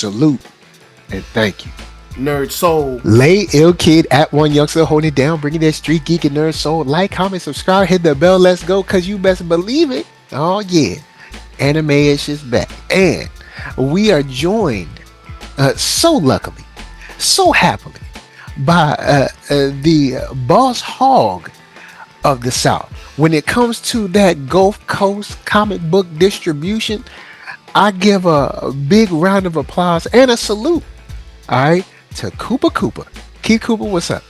salute, and thank you. NERDSoul. Lay Ill Kid at OneYoungsta holding it down, bringing that Street Geek and NERDSoul. Like, comment, subscribe, hit the bell. Let's go, cause you best believe it. Oh yeah, Anime-ish is back, and we are joined so luckily, so happily, by the boss hog of the South. When it comes to that Gulf Coast comic book distribution, I give a big round of applause and a salute, all right, to Koopa. Keith Cooper, what's up?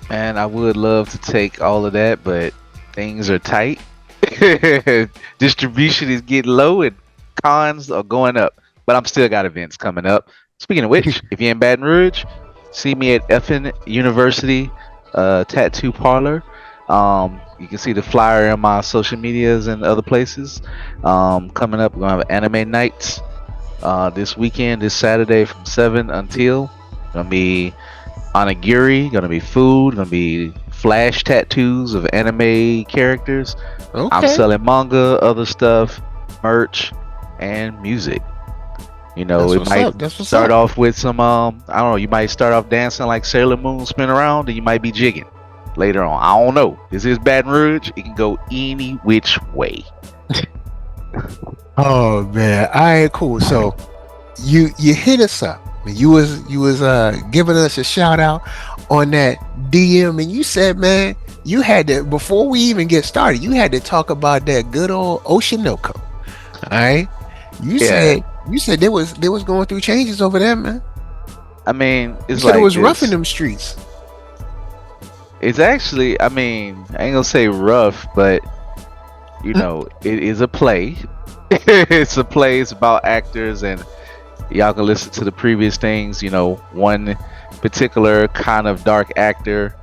Man, I would love to take all of that, but things are tight. Distribution is getting low and cons are going up. But I'm still got events coming up. Speaking of which, if you're in Baton Rouge, see me at FN University Tattoo Parlor. You can see the flyer on my social medias and other places. Coming up, we're gonna have anime nights this weekend, this Saturday from 7 until. Gonna be onigiri, gonna be food, gonna be flash tattoos of anime characters. Okay. I'm selling manga, other stuff, merch, and music. You know, it might start off with some I don't know, you might start off dancing like Sailor Moon, spin around, and you might be jigging later on. I don't know. This is Baton Rouge. It can go any which way. Oh man. All right, cool. So you hit us up. You was giving us a shout out on that DM, and you said, man, you had to, before we even get started, you had to talk about that good old Oshinoko. All right. You said they was going through changes over there, man. I mean, it's you said like it was rough in them streets. It's actually, I mean, I ain't gonna say rough, but you know, it is a play. It's a play. It's about actors, and y'all can listen to the previous things. You know, one particular kind of dark actor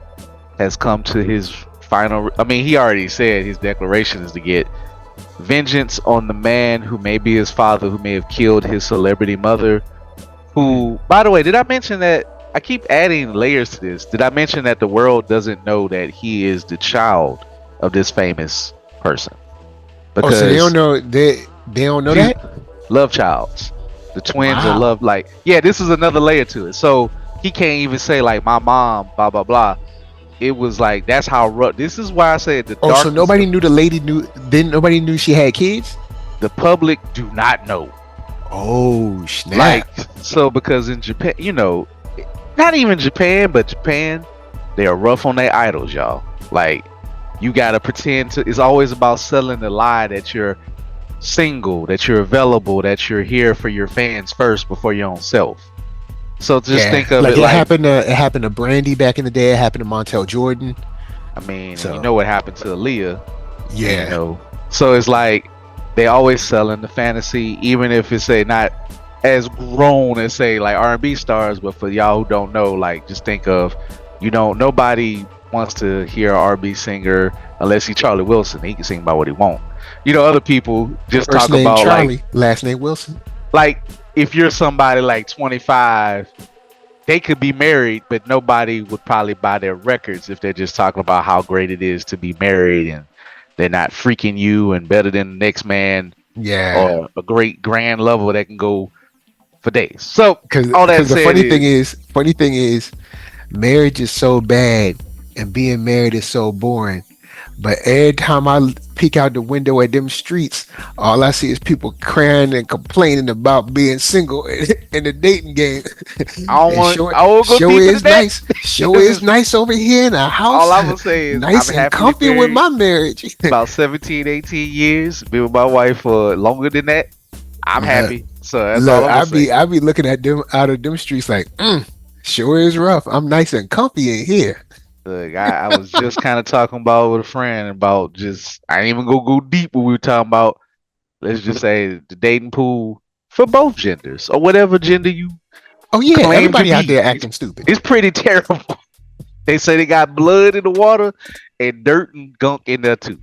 has come to his final. I mean, he already said his declaration is to get vengeance on the man who may be his father, who may have killed his celebrity mother. Who, by the way, did I mention that? I keep adding layers to this. Did I mention that the world doesn't know that he is the child of this famous person? Because so they don't know that? Love childs. The twins are love, like, yeah, this is another layer to it. So he can't even say like my mom, blah blah blah. It was like, that's how rough. This is why I said the so nobody knew the lady knew. Then nobody knew she had kids. The public do not know. Oh snap! Like, so because in Japan, you know, not even Japan, but Japan, they are rough on their idols, y'all. Like, you gotta pretend to. It's always about selling the lie that you're single, that you're available, that you're here for your fans first before your own self. So just think of it like it happened to Brandy back in the day. It happened to Montel Jordan. I mean, you know what happened to Aaliyah. Yeah. You know, so it's like they always selling the fantasy, even if it's say not as grown as say like R&B stars. But for y'all who don't know, like, just think of, you know, nobody wants to hear an R&B singer unless he's Charlie Wilson. He can sing about what he wants. You know, other people just First talk name about Charlie, like last name Wilson. Like, if you're somebody like 25, they could be married, but nobody would probably buy their records if they're just talking about how great it is to be married and they're not freaking you and better than the next man. Yeah. Or a great grand level that can go for days. So all that the funny thing is, marriage is so bad and being married is so boring. But every time I peek out the window at them streets, all I see is people crying and complaining about being single in the dating game. Show is nice. Show is nice over here in a house. All I'm gonna say is nice and comfy with my marriage. About 17, 18 years. Been with my wife for longer than that. I'm happy. So that's all I'm gonna say. I be looking at them out of them streets like, sure is rough. I'm nice and comfy in here. Look, I was just kind of talking about with a friend about just, I ain't even go deep when we were talking about, let's just say, the dating pool for both genders or whatever gender you. Oh yeah, everybody out there acting stupid. It's pretty terrible. They say they got blood in the water and dirt and gunk in there too.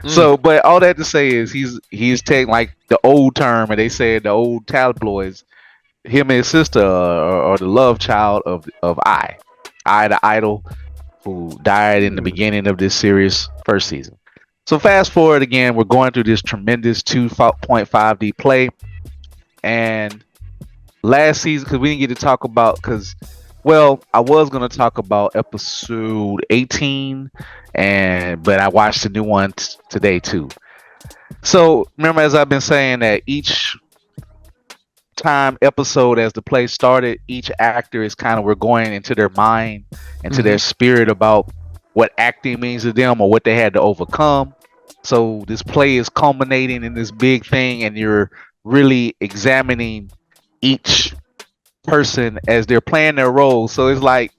So, but all that to say is he's taking like the old term, and they said the old tabloids, him and his sister are the love child of I, the idol, who died in the beginning of this series first season. So fast forward again, we're going through this tremendous 2.5D play, and last season, because we didn't get to talk about, because well, I was gonna talk about episode 18, but I watched the new one today too. So remember, as I've been saying, that each time episode as the play started, each actor is kind of, we're going into their mind, into Hmm. their spirit about what acting means to them or what they had to overcome. So this play is culminating in this big thing, and you're really examining each person as they're playing their role. So it's like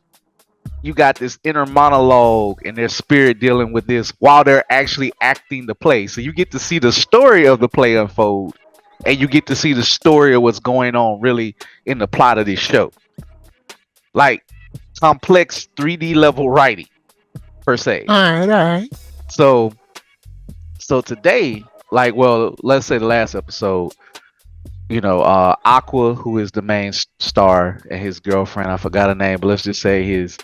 you got this inner monologue and their spirit dealing with this while they're actually acting the play. So you get to see the story of the play unfold, and you get to see the story of what's going on really in the plot of this show. Like complex 3D level writing per se. All right, all right. So today, like, well, let's say the last episode, Aqua, who is the main star, and his girlfriend, I forgot her name, but let's just say his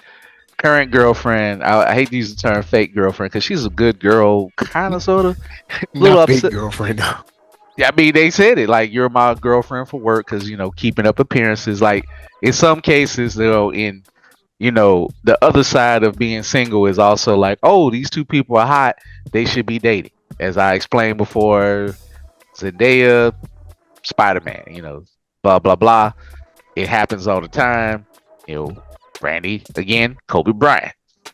current girlfriend. I hate to use the term fake girlfriend because she's a good girl, kind of, sort of. Little Not fake upset. girlfriend though. Yeah, I mean, they said it like, you're my girlfriend for work because keeping up appearances. Like in some cases, in the other side of being single is also like, oh, these two people are hot, they should be dating. As I explained before, Zendaya, Spider-Man, blah blah blah. It happens all the time. Brandy again, Kobe Bryant,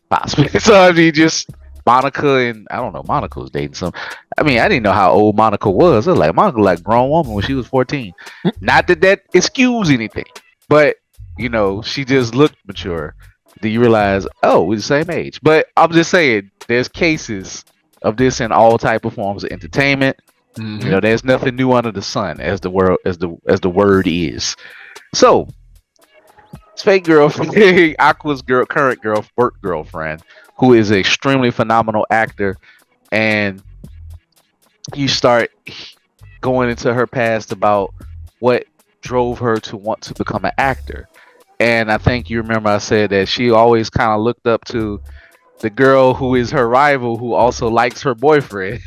possibly. So I mean, just Monica, and I don't know, Monica was dating some. I mean, I didn't know how old Monica was. I was like, Monica like grown woman when she was 14. Not that excuse anything, but she just looked mature. Do you realize? Oh, we're the same age. But I'm just saying, there's cases of this in all type of forms of entertainment. Hmm. There's nothing new under the sun, as the word is. So, this fake girlfriend, Aqua's current work girlfriend, who is an extremely phenomenal actor, and you start going into her past about what drove her to want to become an actor. And I think you remember I said that she always kind of looked up to the girl who is her rival, who also likes her boyfriend,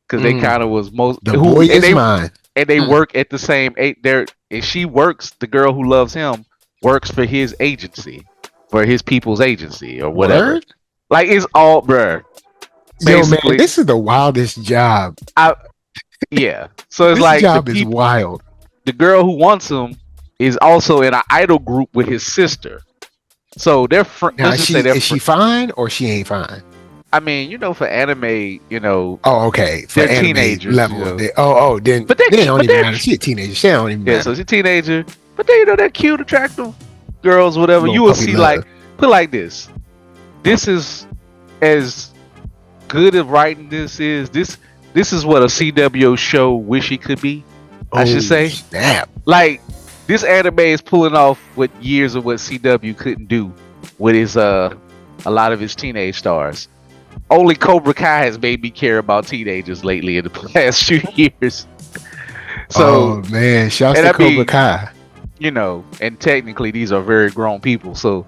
because they kind of was most The boy is mine. and they work at the same there, and she works, the girl who loves him works for his agency, for his people's agency or whatever. Word? Like, it's all, bruh. Yo, man, Basically, this is the wildest job. yeah. So it's This like job is wild. the girl who wants him is also in an idol group with his sister. So they're Now, let's just say they're is she fine or she ain't fine? I mean, for anime, Oh, okay. For they're anime teenagers, level. Then But they don't even matter. She a teenager. She don't even yeah, matter. so she's a teenager, but they're cute, attractive girls, whatever. Little You will puppy see, love. like, put it like this. This is as good of writing this is. This is what a CW show wish it could be. I should say. Snap. Like, this anime is pulling off what years of what CW couldn't do with his a lot of his teenage stars. Only Cobra Kai has made me care about teenagers lately in the past few years. So, oh man, shouts to Cobra Kai. And technically these are very grown people. So,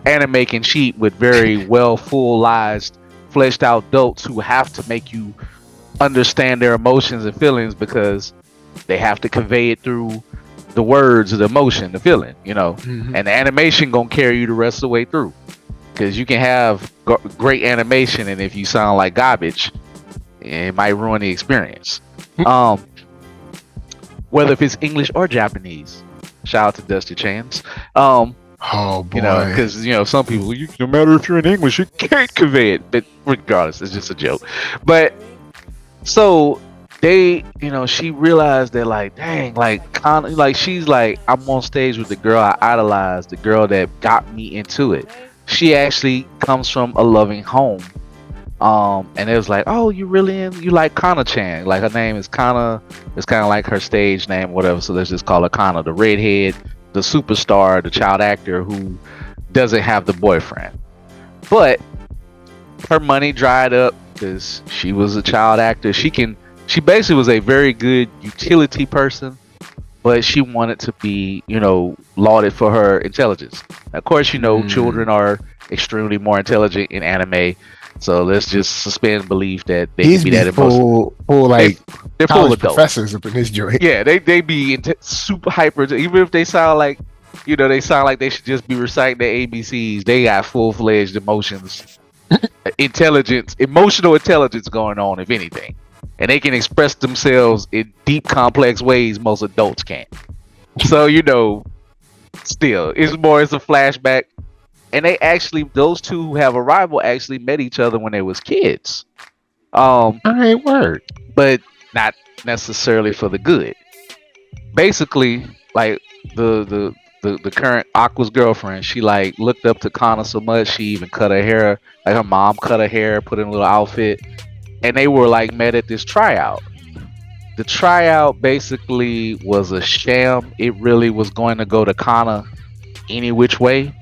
anime can cheat with very well full-sized, fleshed out adults who have to make you understand their emotions and feelings, because they have to convey it through the words, the emotion, the feeling, Mhm. and the animation gonna carry you the rest of the way through. Because you can have great animation, and if you sound like garbage, it might ruin the experience. Whether if it's English or Japanese. Shout out to Dusty Chance. Oh boy. Because some people, no matter if you're in English, you can't convey it. But regardless, it's just a joke. But so they, she realized that, like, dang, like she's like, I'm on stage with the girl I idolized, the girl that got me into it. She actually comes from a loving home. And it was like, oh, you like Kana-chan. Like, her name is Kana. It's kind of like her stage name, whatever. So let's just call her Kana, the redhead, the superstar, the child actor who doesn't have the boyfriend. But her money dried up because she was a child actor. She basically was a very good utility person, but she wanted to be, lauded for her intelligence. Of course, children are extremely more intelligent in anime. So let's just suspend belief that they can These be be that emotional. full They like they're full college adults. professors up in this joint. Yeah, they be super hyper. Even if they sound like, they sound like they should just be reciting their ABCs. They got full fledged emotions, intelligence, emotional intelligence going on, if anything, and they can express themselves in deep, complex ways most adults can't. So still, it's a flashback, and those two who have a rival actually met each other when they was kids. Um, All right, word. but not necessarily for the good. Basically, like the current Aqua's girlfriend, she like looked up to Kana so much she even cut her hair, like her mom cut her hair, put in a little outfit, and they were like met at this tryout. The tryout basically was a sham. It really was going to go to Kana any which way.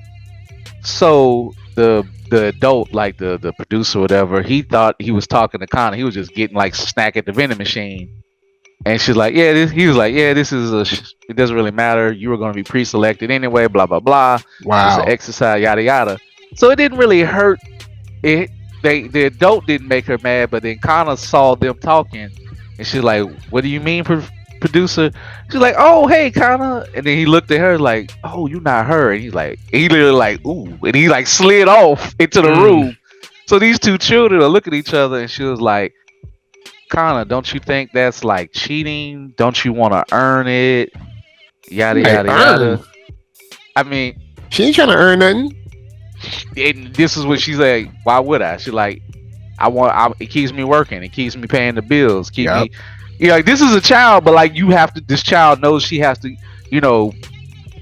So the adult, like the producer or whatever, he thought he was talking to Kana. He was just getting like snack at the vending machine. And she's like, yeah, he was like, yeah, this is it doesn't really matter. You were going to be pre-selected anyway, blah, blah, blah. It's an Wow. exercise, yada, yada. So it didn't really hurt. It, the adult didn't make her mad, but then Kana saw them talking. And she's like, what do you mean, producer? She's like, oh, hey, Kana. And then he looked at her like, oh, you not her. And he's like, he literally like, ooh. And he like slid off into the room. So these two children are looking at each other, and she was like, Kana, don't you think that's like cheating? Don't you want to earn it? Yada Like yada earn. yada. I mean, She ain't trying to earn nothing. and this is what she's like. Why would I? She's like, it keeps me working. It keeps me paying the bills. Keep Yep. me. Like this is a child, but like you have to. This child knows she has to. You know,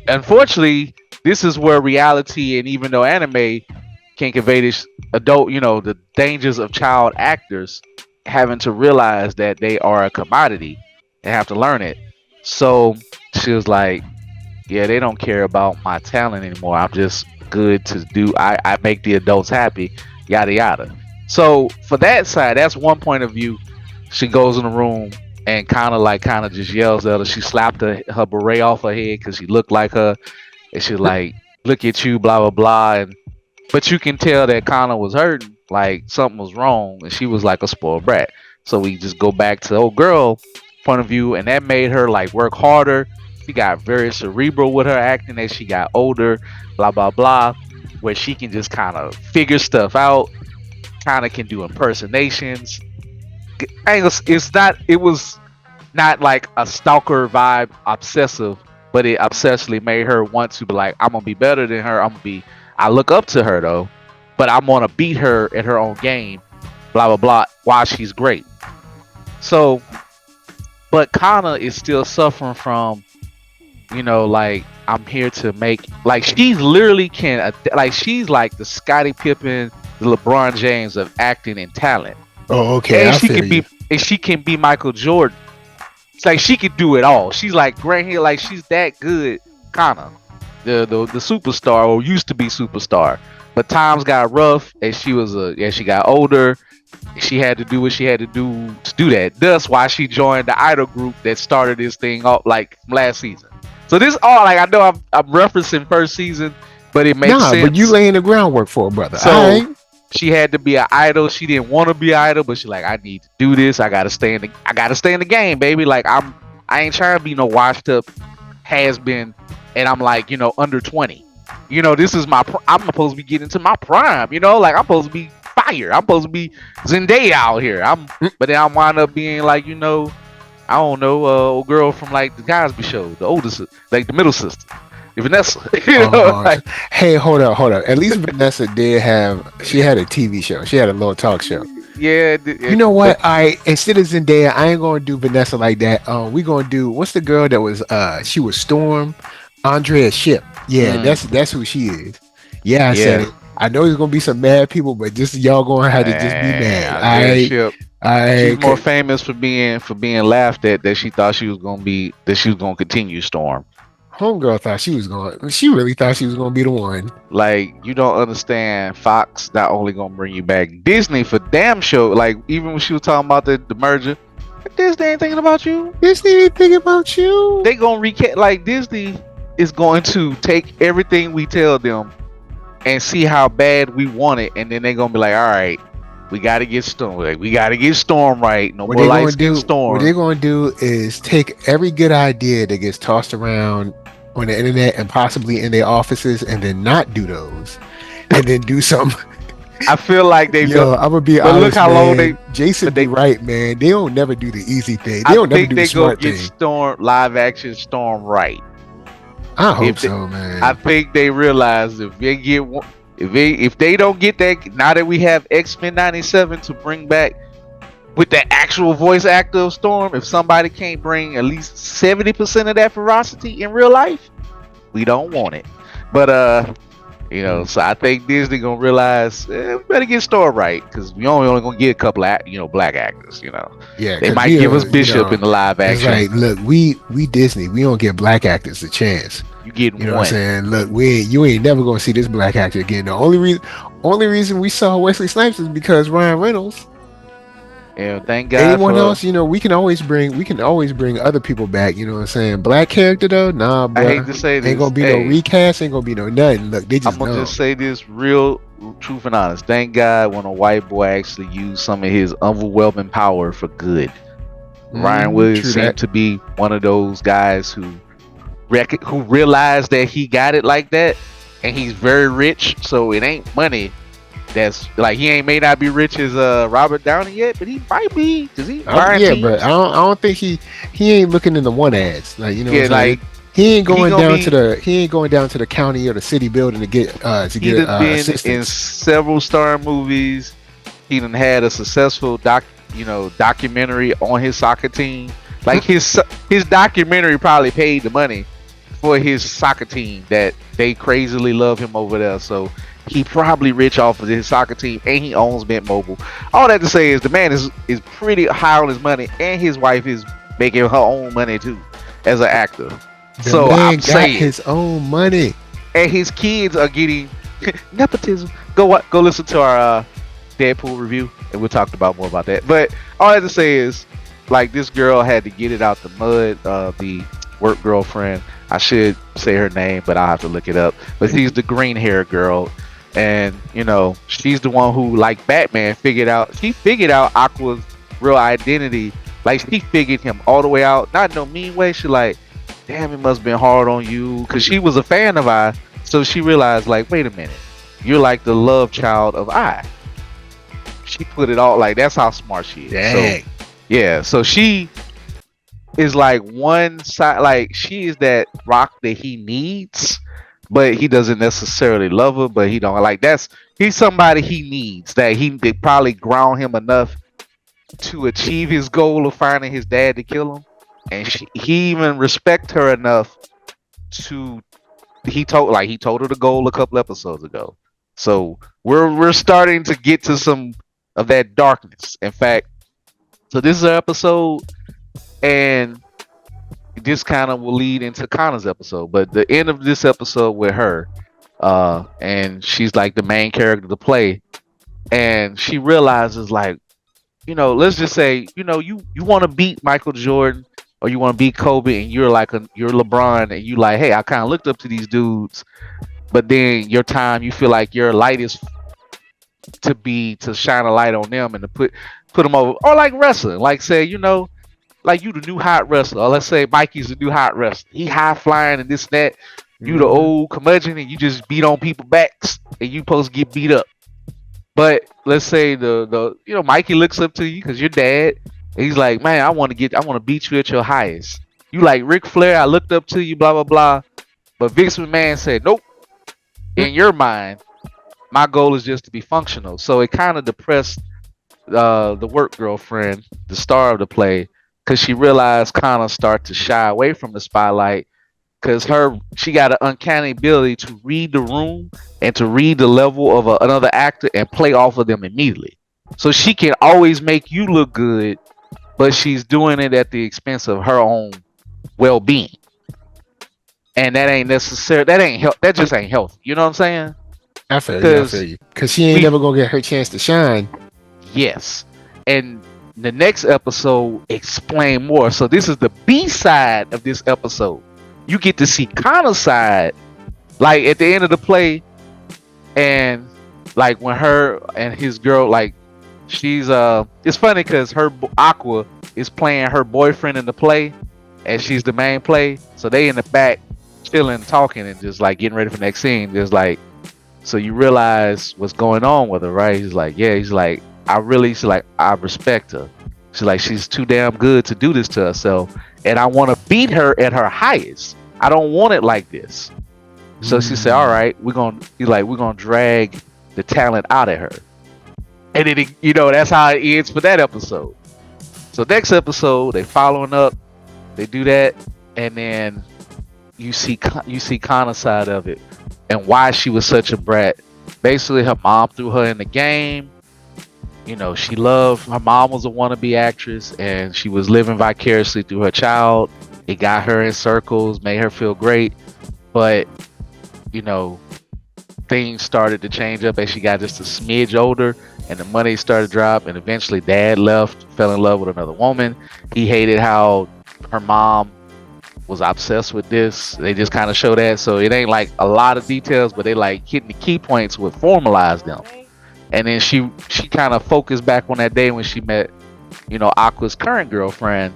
unfortunately, this is where reality and even though anime can convey this adult, the dangers of child actors having to realize that they are a commodity and have to learn it. So she was like, yeah, they don't care about my talent anymore. I'm just good to do. I make the adults happy, yada yada. So for that side, that's one point of view. She goes in the room and kind of just yells at her. She slapped her beret off her head because she looked like her, and she's like, "Look at you, blah blah blah." And but you can tell that Kana was hurting, like something was wrong, and she was like a spoiled brat. So we just go back to the old girl point of view, and that made her like work harder. She got very cerebral with her acting as she got older, blah blah blah, where she can just kind of figure stuff out, kind of can do impersonations. It was not like a stalker vibe, obsessive, but it obsessively made her want to be like, I'm gonna be better than her. I look up to her though, but I'm gonna beat her at her own game, blah blah blah, while she's great. So, but Kana is still suffering from, like I'm here to make, like she's literally like she's like the Scottie Pippen, the LeBron James of acting and talent, Oh, okay. and I feel you. she can be Michael Jordan. It's like she could do it all. She's like Grant Hill, like she's that good, Kana, the superstar or used to be superstar. But times got rough, and she got older. She had to do what she had to do that. That's why she joined the idol group that started this thing off like last season. So this all like I know I'm referencing first season, but it makes Nah, sense. but you laying the groundwork for it, brother. So All right. she had to be an idol. She didn't want to be an idol, but she's like, I need to do this. I gotta stay in the game, baby. Like I ain't trying to be no washed up has been, and I'm like, under 20. This is I'm supposed to be getting to my prime. Like I'm supposed to be fire. I'm supposed to be Zendaya out here. But then I wind up being like, I don't know, old girl from like the Cosby Show, the oldest, like the middle sister, Vanessa. Like, Hey, hold up. At least Vanessa she had a TV show. She had a little talk show. yeah. You know what? Instead of Zendaya, I ain't gonna do Vanessa like that. We gonna do what's the girl that was she was Storm, Andrea Ship. Yeah, that's who she is. Yeah, I said it. I know there's gonna be some mad people, but just y'all gonna have to just be mad. She's more famous for being laughed at that she thought she was gonna continue Storm. Homegirl thought she really thought she was gonna be the one. Like, you don't understand, Fox not only gonna bring you back, Disney for damn show. Like, even when she was talking about the merger, Disney ain't thinking about you. Disney ain't thinking about you. They gonna recap, like Disney is going to take everything we tell them and see how bad we want it, and then they gonna be like, all right, We got to get Storm. Like, we got to get Storm right. No What more they're light going to skin do, what they're Storm. going to do is take every good idea that gets tossed around on the internet and possibly in their offices, and then not do those, and then do some. I feel like they've done, Yo, I'm gonna be but look honest, how long man. they. Jason But be they, right, man. They don't never do the easy thing. They I don't never think do the they go smart get thing. Storm live action Storm right. I hope If they, so, I man. think they realize if they get one, if they don't get that, now that we have X-Men 97 to bring back with the actual voice actor of Storm, if somebody can't bring at least 70% of that ferocity in real life, we don't want it. But so I think Disney gonna realize we better get Storm right, because we only gonna get a couple of black actors. Yeah, They because might we give us you Bishop know, in the live it's action. like, look, we Disney, we don't give black actors a chance. You get You know one. what I'm saying? Look, you ain't never gonna see this black actor again. The only reason we saw Wesley Snipes is because Ryan Reynolds. And thank God Anyone for. else, we can always bring other people back. You know what I'm saying? Black character though, nah, I hate bruh. to say Ain't this. gonna be no Hey, recast. Ain't gonna be no nothing. Look, they I'm just gonna know. just say this real truth and honest. Thank God when a white boy actually used some of his overwhelming power for good. Ryan Williams True that. seemed to be one of those guys who realized that he got it like that, and he's very rich. So it ain't money. That's like, he may not be rich as Robert Downey yet, but he might be, because he buying Yeah, but teams. I don't think he ain't looking in the one ads. Like, you know what Yeah, I'm saying? like He ain't going down to the county or the city building to get he done been in assistance. several star movies. He done had a successful documentary on his soccer team. Like, his documentary probably paid the money for his soccer team, that they crazily love him over there. So he probably rich off of his soccer team, and he owns Mint Mobile. All that to say is the man is pretty high on his money, and his wife is making her own money too as an actor. The So man I'm got saying, his own money. and his kids are getting nepotism. Go listen to our Deadpool review, and we'll talk about more about that. But all I have to say is, like, this girl had to get it out the mud. The work girlfriend, I should say her name, but I'll have to look it up. But she's the green hair girl, and she's the one who, like Batman, figured out Aqua's real identity. Like, she figured him all the way out, not in no mean way. She like, damn, it must have been hard on you, because she was a fan of I. So she realized, like, wait a minute, you're like the love child of I. She put it all, like, that's how smart she is. Dang. So yeah, so she is like one side, like, she is that rock that he needs, but he doesn't necessarily love her. But he don't like, he's somebody he needs, that they probably ground him enough to achieve his goal of finding his dad to kill him, and he even respect her enough to he told her the goal a couple episodes ago. So we're starting to get to some of that darkness. In fact, so this is an episode, and this kind of will lead into Connor's episode. But the end of this episode with her, and she's like the main character to play, and she realizes, like, let's just say, you want to beat Michael Jordan, or you want to beat Kobe, and you're LeBron, and you like, hey, I kind of looked up to these dudes, but then you feel like your light is to shine a light on them and to put them over, or like wrestling, like, say, like, you the new hot wrestler, or let's say Mikey's the new hot wrestler. He high flying and this and that. You the old curmudgeon, and you just beat on people's backs, and you supposed to get beat up. But let's say the Mikey looks up to you because you're dad, and he's like, man, I want to beat you at your highest. You like Ric Flair, I looked up to you, blah blah blah. But Vince McMahon said, nope. In your mind, my goal is just to be functional. So it kind of depressed the work girlfriend, the star of the play, because she realized kind of start to shy away from the spotlight, because she got an uncanny ability to read the room and to read the level of another actor and play off of them immediately. So she can always make you look good, but she's doing it at the expense of her own well-being. And that ain't necessary. That just ain't healthy. You know what I'm saying? I feel you. Because she ain't never gonna get her chance to shine. Yes. And the next episode explain more. So this is the B side of this episode. You get to see Connor's side, like at the end of the play, and like when her and his girl, like she's it's funny because Aqua is playing her boyfriend in the play, and she's the main play. So they in the back chilling, talking, and just like getting ready for the next scene. Just like, so you realize what's going on with her, right? He's like, yeah. He's like, she's like, I respect her. She's like, she's too damn good to do this to herself, and I want to beat her at her highest. I don't want it like this. So she said, all Mm. right, we're gonna drag the talent out of her. And then that's how it ends for that episode. So next episode, they following up, they do that, and then you see Kanna's side of it and why she was such a brat. Basically, her mom threw her in the game. She loved her mom was a wannabe actress, and she was living vicariously through her child. It got her in circles, made her feel great, but you know things started to change up as she got just a smidge older, and the money started to drop, and eventually dad left, fell in love with another woman. He hated how her mom was obsessed with this. They just kind of show that, so it ain't like a lot of details, but they like hitting the key points would formalize them. And then she kind of focused back on that day when she met Aqua's current girlfriend.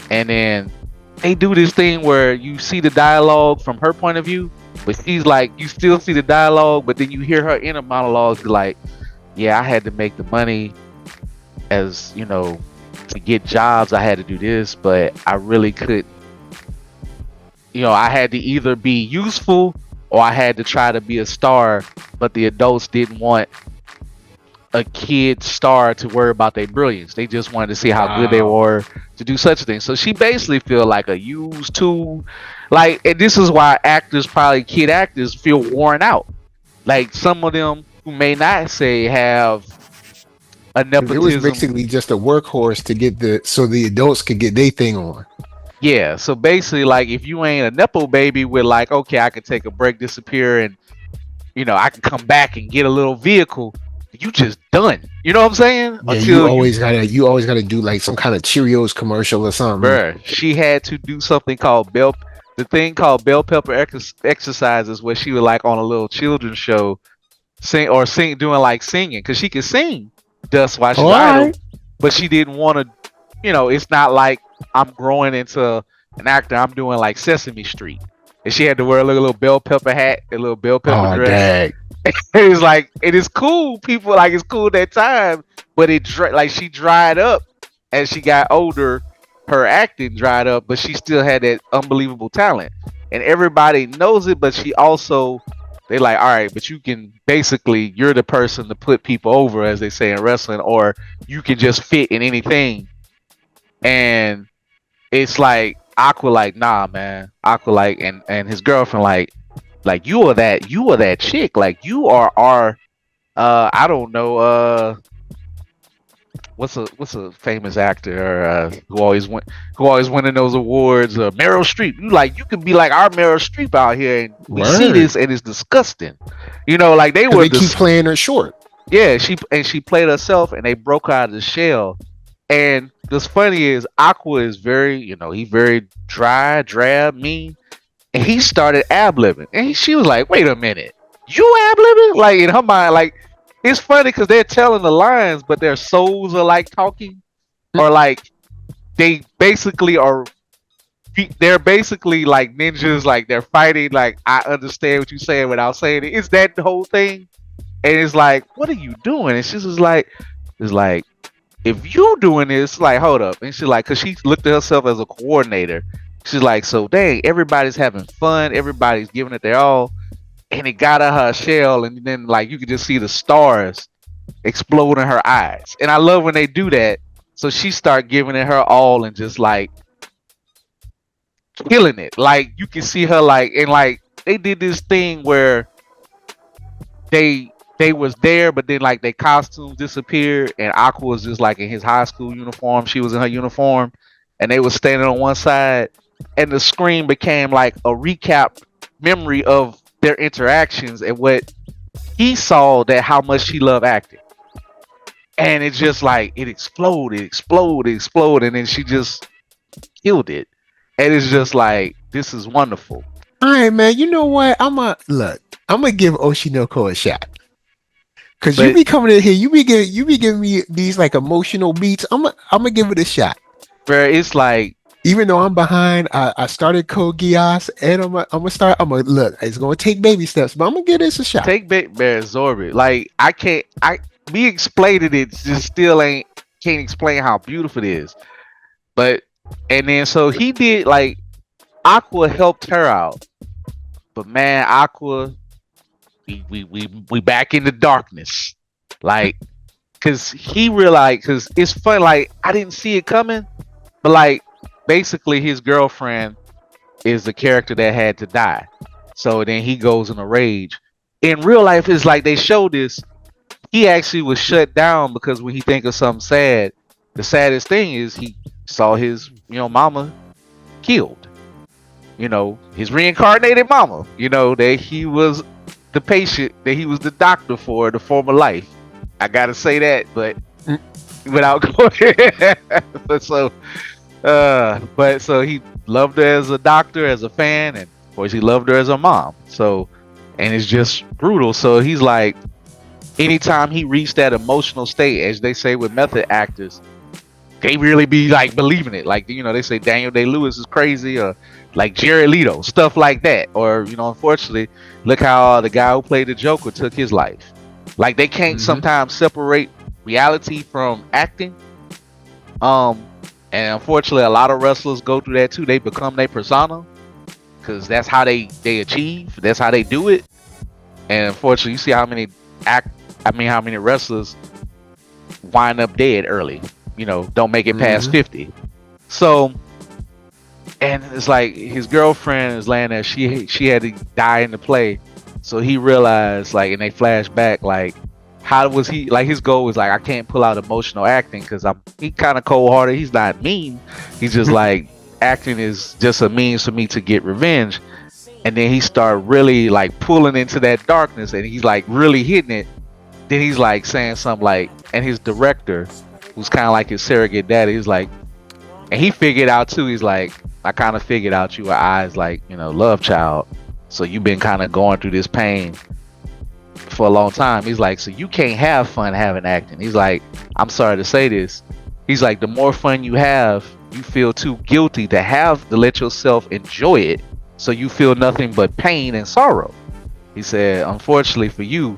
And then they do this thing where you see the dialogue from her point of view, but she's like, you still see the dialogue, but then you hear her inner monologues like, yeah, I had to make the money, as to get jobs. I had to do this, but I really could, I had to either be useful or I had to try to be a star, but the adults didn't want a kid star to worry about their brilliance. They just wanted to see how good they Wow. were to do such a thing. So she basically feel like a used tool. Like, and this is why actors, probably kid actors, feel worn out. Like some of them who may not say have a Because it was nepotism. basically just a workhorse to get so the adults could get their thing on. Yeah. So basically, like if you ain't a nepo baby with like, okay, I can take a break, disappear, and I can come back and get a little vehicle. You just done. You know what I'm saying? Yeah, Until you always gotta do like some kind of Cheerios commercial or something. bruh, she had to do something called the thing called bell pepper exercises, where she would like on a little children's show sing doing like singing, because she could sing dust while she's All idle, right. but she didn't want to. It's not like I'm growing into an actor. I'm doing like Sesame Street, and she had to wear a little bell pepper hat, a little bell pepper Oh, dress. dang. It was like, it is cool. People like, it's cool at that time, but like she dried up as she got older. Her acting dried up, but she still had that unbelievable talent, and everybody knows it. But she also, they like, all right, but you can basically, you're the person to put people over, as they say in wrestling, or you can just fit in anything. And it's like Aqua, like, nah, man. Aqua, like, and his girlfriend, like you are that chick, like you are our I don't know, what's a famous actor who always winning those awards, Meryl Streep. You could be like our Meryl Streep out here, and we see Word. this and it's disgusting. Like they Because were they keep playing her short. yeah, she played herself, and they broke her out of the shell. And what's funny is Aqua is very, he very dry, drab, mean, and he started ab libbing, and she was like, "Wait a minute, you ab libbing?" Like in her mind, like it's funny because they're telling the lines, but their souls are like talking, or like they basically are. They're basically like ninjas, like they're fighting. Like, I understand what you're saying without saying it. It's that whole thing, and it's like, what are you doing? And she's just like, it's like, if you doing this, like, hold up. And she's like, because she looked at herself as a coordinator. She's like, so dang, everybody's having fun, everybody's giving it their all, and it got out her shell, and then like you could just see the stars explode in her eyes. And I love when they do that. So she start giving it her all and just like killing it. Like you can see her like, and like they did this thing where they was there, but then like their costumes disappeared, and Aqua was just like in his high school uniform. She was in her uniform, and they was standing on one side, and the screen became like a recap memory of their interactions and what he saw, that how much she loved acting. And it's just like it exploded, exploded, exploded, and then she just killed it. And it's just like, this is wonderful. All right, man. You know what? I'm gonna give Oshinoko a shot. Cause you But be coming in here, you be giving me these like emotional beats. I'm gonna give it a shot. bro, it's like Even though I'm behind, I started Code Geass, and I'm gonna start. I'm gonna look. It's gonna take baby steps, but I'm gonna give this a shot. take back bear absorb it. Like I can't. I me explaining it just still ain't can't explain how beautiful it is. But and then so he did like Aqua helped her out, but man, Aqua, we back in the darkness, like, cause he realized, cause it's fun. Like I didn't see it coming, but like basically his girlfriend is the character that had to die. So then he goes in a rage. In real life, it's like they show this. He actually was shut down because when he think of something sad, the saddest thing is he saw his mama killed. His reincarnated mama. That he was the patient, that he was the doctor for the former life. I gotta say that, but Mm, without going. But so he loved her as a doctor, as a fan, and of course he loved her as a mom. So, and it's just brutal. So he's like, anytime he reached that emotional state, as they say with method actors, they really be like believing it. Like they say Daniel Day-Lewis is crazy, or like Jared Leto, stuff like that. Or unfortunately, look how the guy who played the Joker took his life. Like they can't mhm. sometimes separate reality from acting. Um, and unfortunately, a lot of wrestlers go through that too. They become their persona because that's how they achieve. That's how they do it. And unfortunately, you see how many how many wrestlers wind up dead early. Don't make it past Mhm. 50. So, and it's like his girlfriend is laying there. She had to die in the play. So he realized, like, and they flash back, like, how was he, like, his goal was like, I can't pull out emotional acting because he kind of cold hearted. He's not mean. He's just like, acting is just a means for me to get revenge. And then he started really like pulling into that darkness, and he's like really hitting it. Then he's like saying something like, and his director, who's kind of like his surrogate daddy, he's like, and he figured out too. He's like, I kind of figured out you were eyes like love child, so you've been kind of going through this pain for a long time. He's like, so you can't have fun having acting. He's like, I'm sorry to say this. He's like, the more fun you have, you feel too guilty to let yourself enjoy it, so you feel nothing but pain and sorrow. He said, unfortunately for you,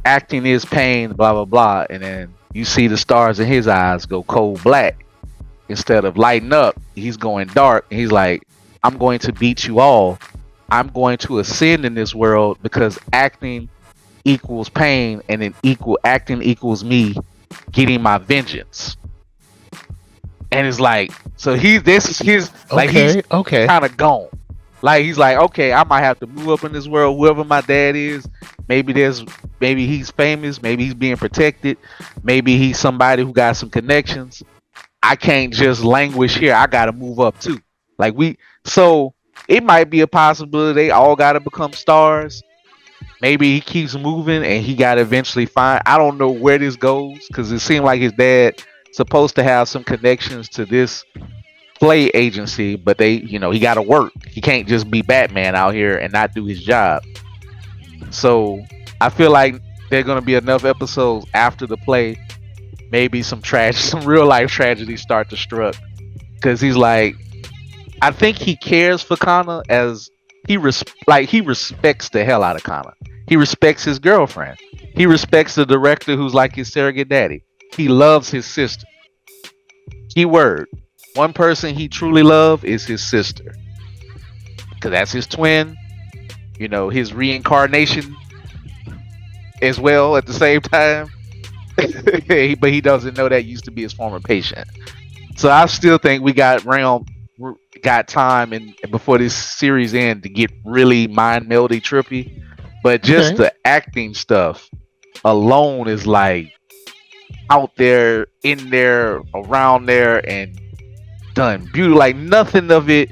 acting is pain, blah blah blah, and then you see the stars in his eyes go cold black. Instead of lighting up, he's going dark. And he's like, I'm going to beat you all. I'm going to ascend in this world because acting equals pain, and then acting equals me getting my vengeance. And it's like, so this is his, like, he's Okay. Okay. kind of gone. Like he's like, okay, I might have to move up in this world. Whoever my dad is, maybe he's famous, maybe he's being protected, maybe he's somebody who got some connections. I can't just languish here. I gotta move up too. So it might be a possibility they all gotta become stars. Maybe he keeps moving and he gotta eventually find. I don't know where this goes because it seemed like his dad supposed to have some connections to this play agency, but he gotta work. He can't just be Batman out here and not do his job. So I feel like there are gonna be enough episodes after the play, maybe some real life tragedy start to struck, because he's like, I think he cares for Kana, as he respects the hell out of Kana. He respects his girlfriend. He respects the director who's like his surrogate daddy. He loves his sister. Keyword: one person he truly loves is his sister, because that's his twin. His reincarnation as well at the same time. But he doesn't know that used to be his former patient. So I still think we got time and before this series end to get really mind melody trippy. But just Okay. the acting stuff alone is like out there, in there, around there, and done beautiful. Like nothing of it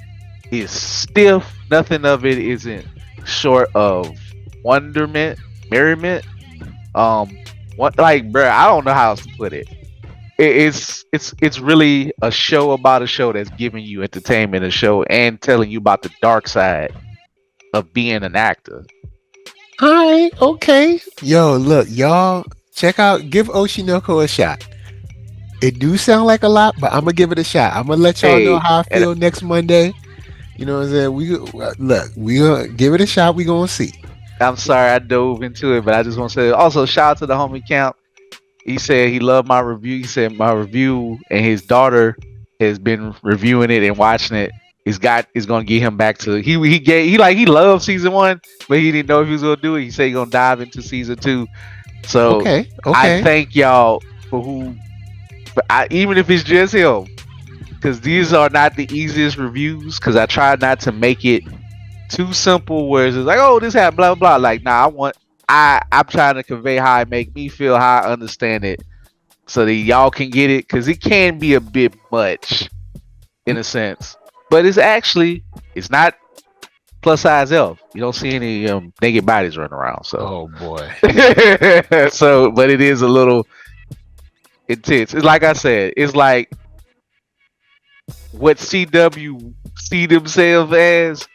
is stiff. Nothing of it isn't short of wonderment, merriment. Um, what, like, bruh, I don't know how else to put it. It's really a show about a show that's giving you entertainment, a show, and telling you about the dark side of being an actor. All right, okay. Yo, look, y'all, check out, give Oshinoko a shot. It do sound like a lot, but I'm gonna give it a shot. I'm gonna let y'all know Hey, how I and feel next Monday. You know what I'm saying? Look, we gonna give it a shot. We gonna see. I'm sorry I dove into it, but I just want to say also shout out to the homie Camp. He said he loved my review. He said my review and his daughter has been reviewing it and watching it. He's gonna get him back to he loved season one, but he didn't know if he was gonna do it. He said he's gonna dive into season two. So Okay, I okay. thank y'all for even if it's just him, because these are not the easiest reviews. Because I try not to make it too simple, where it's just like, oh, this happened, blah blah blah. Like, nah, I'm trying to convey how it make me feel, how I understand it, so that y'all can get it, because it can be a bit much in a sense, but it's not plus size elf. You don't see any naked bodies running around, so Oh boy. so but it is a little intense. It's like I said, it's like what CW see themselves as,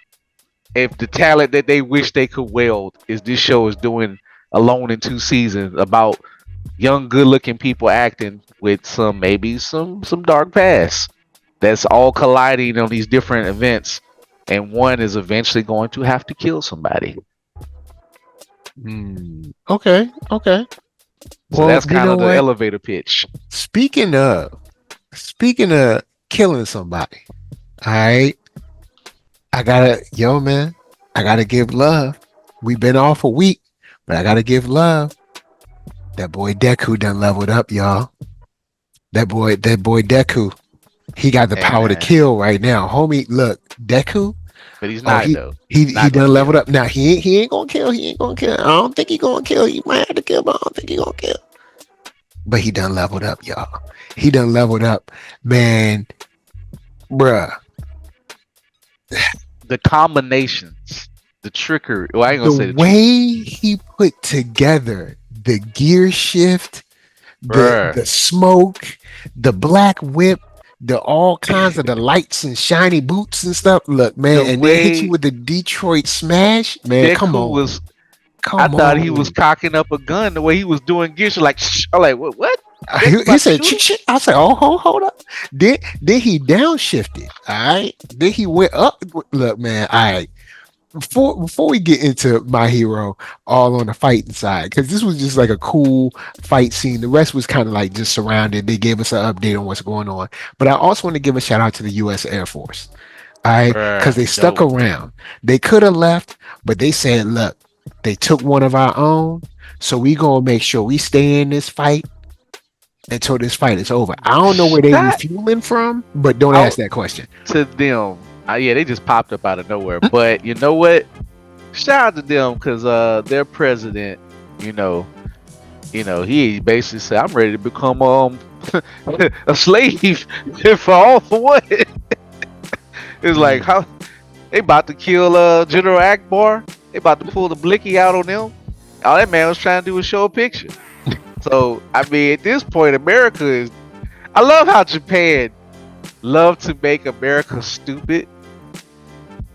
if the talent that they wish they could wield is this show is doing alone in 2 seasons about young good looking people acting with some dark past that's all colliding on these different events, and one is eventually going to have to kill somebody. Okay, okay. So Well, that's you kind know of the what? elevator pitch. Speaking of, speaking of killing somebody, all right. Yo, man, I gotta give love. We've been off a week, but I gotta give love. That boy Deku done leveled up, y'all. That boy Deku, he got the Hey power to man, kill right now, homie. Look, Deku. but he's Oh, not though. He's he not gonna done leveled kill. up. Now he ain't gonna kill. He ain't gonna kill. I don't think he gonna kill. He might have to kill, but I don't think he gonna kill. But he done leveled up, y'all. He done leveled up, man, bruh. The combinations, the trickery. Well, I ain't gonna The say the trick, way he put together the gear shift, bruh. the smoke, the black whip, the all kinds of the lights and shiny boots and stuff. Look, man, The and then hit you way with the Detroit smash, man. Come Deku on, was, I come thought he was on. cocking up a gun. The way he was doing gear, like, shh. I'm like, what? What? Deku He about to said, shoot "Chick, him? chick." I said, "Oh, hold up." Then he downshifted. All right. Then he went up. Look, man. All right. Before we get into my hero, all on the fighting side, because this was just like a cool fight scene. The rest was kind of like just surrounded. They gave us an update on what's going on. But I also want to give a shout out to the U.S. Air Force. All right, because Bruh, they stuck dope. around. They could have left, but they said, "Look, they took one of our own, so we gonna make sure we stay in this fight until this fight is over." I don't know where they Shot refueling from, but don't ask out that question. to them. Yeah, they just popped up out of nowhere. But you know what? Shout out to them, because their president, you know, he basically said, "I'm ready to become a slave for what?" It's like, Mm. how they about to kill General Akbar. They about to pull the blicky out on them. All that man was trying to do was show a picture. So I mean, at this point, America is. I love how Japan love to make America stupid.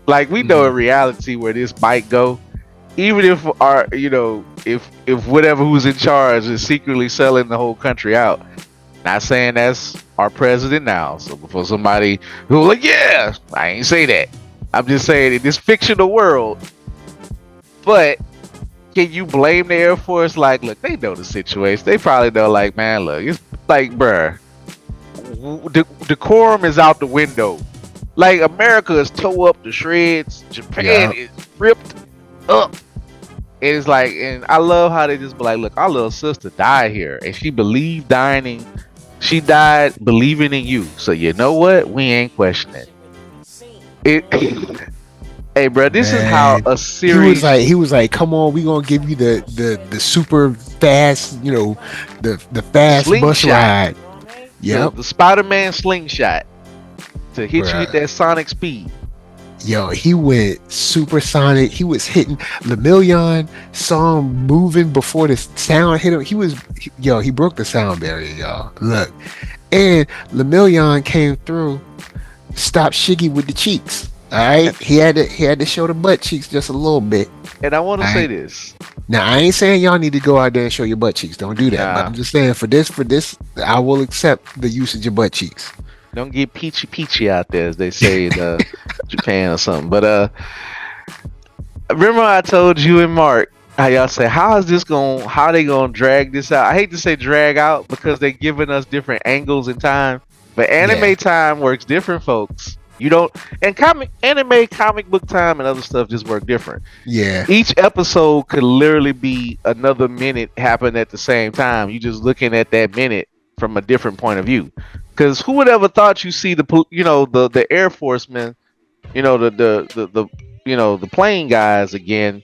Like, we know in Mm. reality where this might go. Even if our, if whatever who's in charge is secretly selling the whole country out. Not saying that's our president now. So before somebody who like, yeah, I ain't say that. I'm just saying in this fictional world. But can you blame the Air Force? Like, look, they know the situation. They probably know, like, man, look, it's like, bruh, decorum is out the window. Like, America is toe up to shreds. Japan Yeah. is ripped up. And it's like, and I love how they just be like, look, our little sister died here, and she believed she died believing in you. So you know what? We ain't questioning it. Hey, bro, this is how Man, a series he was like, come on, we gonna give you the super fast, the fast bus slingshot, ride. the Yep, the Spider-Man slingshot to hit you with bruh. that sonic speed. Yo, he went supersonic. He was hitting Lemillion, saw him moving before the sound hit him. He broke the sound barrier, y'all. Look. And Lemillion came through, stopped Shiggy with the cheeks. All right, he had to show the butt cheeks just a little bit. And I want to All say right. this. Now I ain't saying y'all need to go out there and show your butt cheeks. Don't do that. But I'm Nah, just saying for this, I will accept the usage of butt cheeks. don't get peachy peachy out there, as they say in Japan or something. But remember I told you and Mark how y'all say how they gonna drag this out? I hate to say drag out because they're giving us different angles in time, but Yeah, anime time works different, folks. You don't and comic book time and other stuff just work different. yeah, Each episode could literally be another minute happen at the same time. You just looking at that minute from a different point of view. Because who would ever thought you see the Air Forcemen, the the plane guys again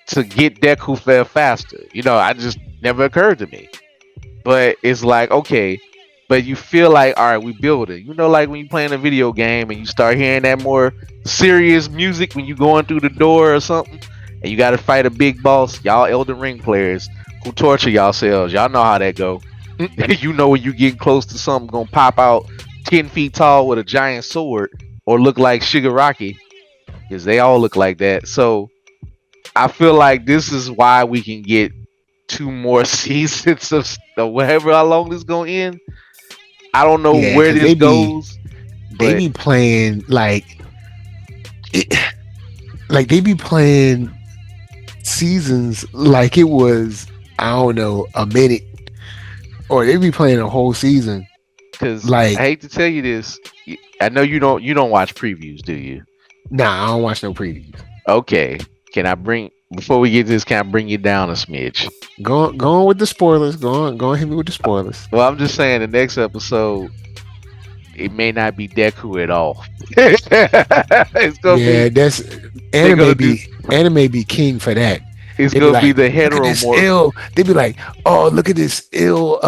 to get Deku faster. I just never occurred to me. But it's like, okay, but you feel like, all right, we build it. Like when you playing a video game and you start hearing that more serious music when you going through the door or something, and you got to fight a big boss. Y'all Elden Ring players who torture yourselves, y'all know how that go. You know when you getting close to something gonna pop out 10 feet tall with a giant sword or look like Shigaraki, because they all look like that. So I feel like this is why we can get two more seasons of whatever how long this gonna end. I don't know yeah. where Because this they be goes, they but be playing it, like they be playing seasons like it was, I don't know, a minute, or they be playing a whole season. because I Like, hate to tell you this, I know you don't watch previews, do you? nah, I don't watch no previews. Okay, can I bring before we get to this? Can I bring you down a smidge? Go on with the spoilers. Go on, hit me with the spoilers. Well, I'm just saying the next episode it may not be Deku at all. it's gonna Yeah, be that's they're gonna do. anime be king for that. It's They be gonna be like, the look at this heteromorph. ill. They be like, oh, look at this ill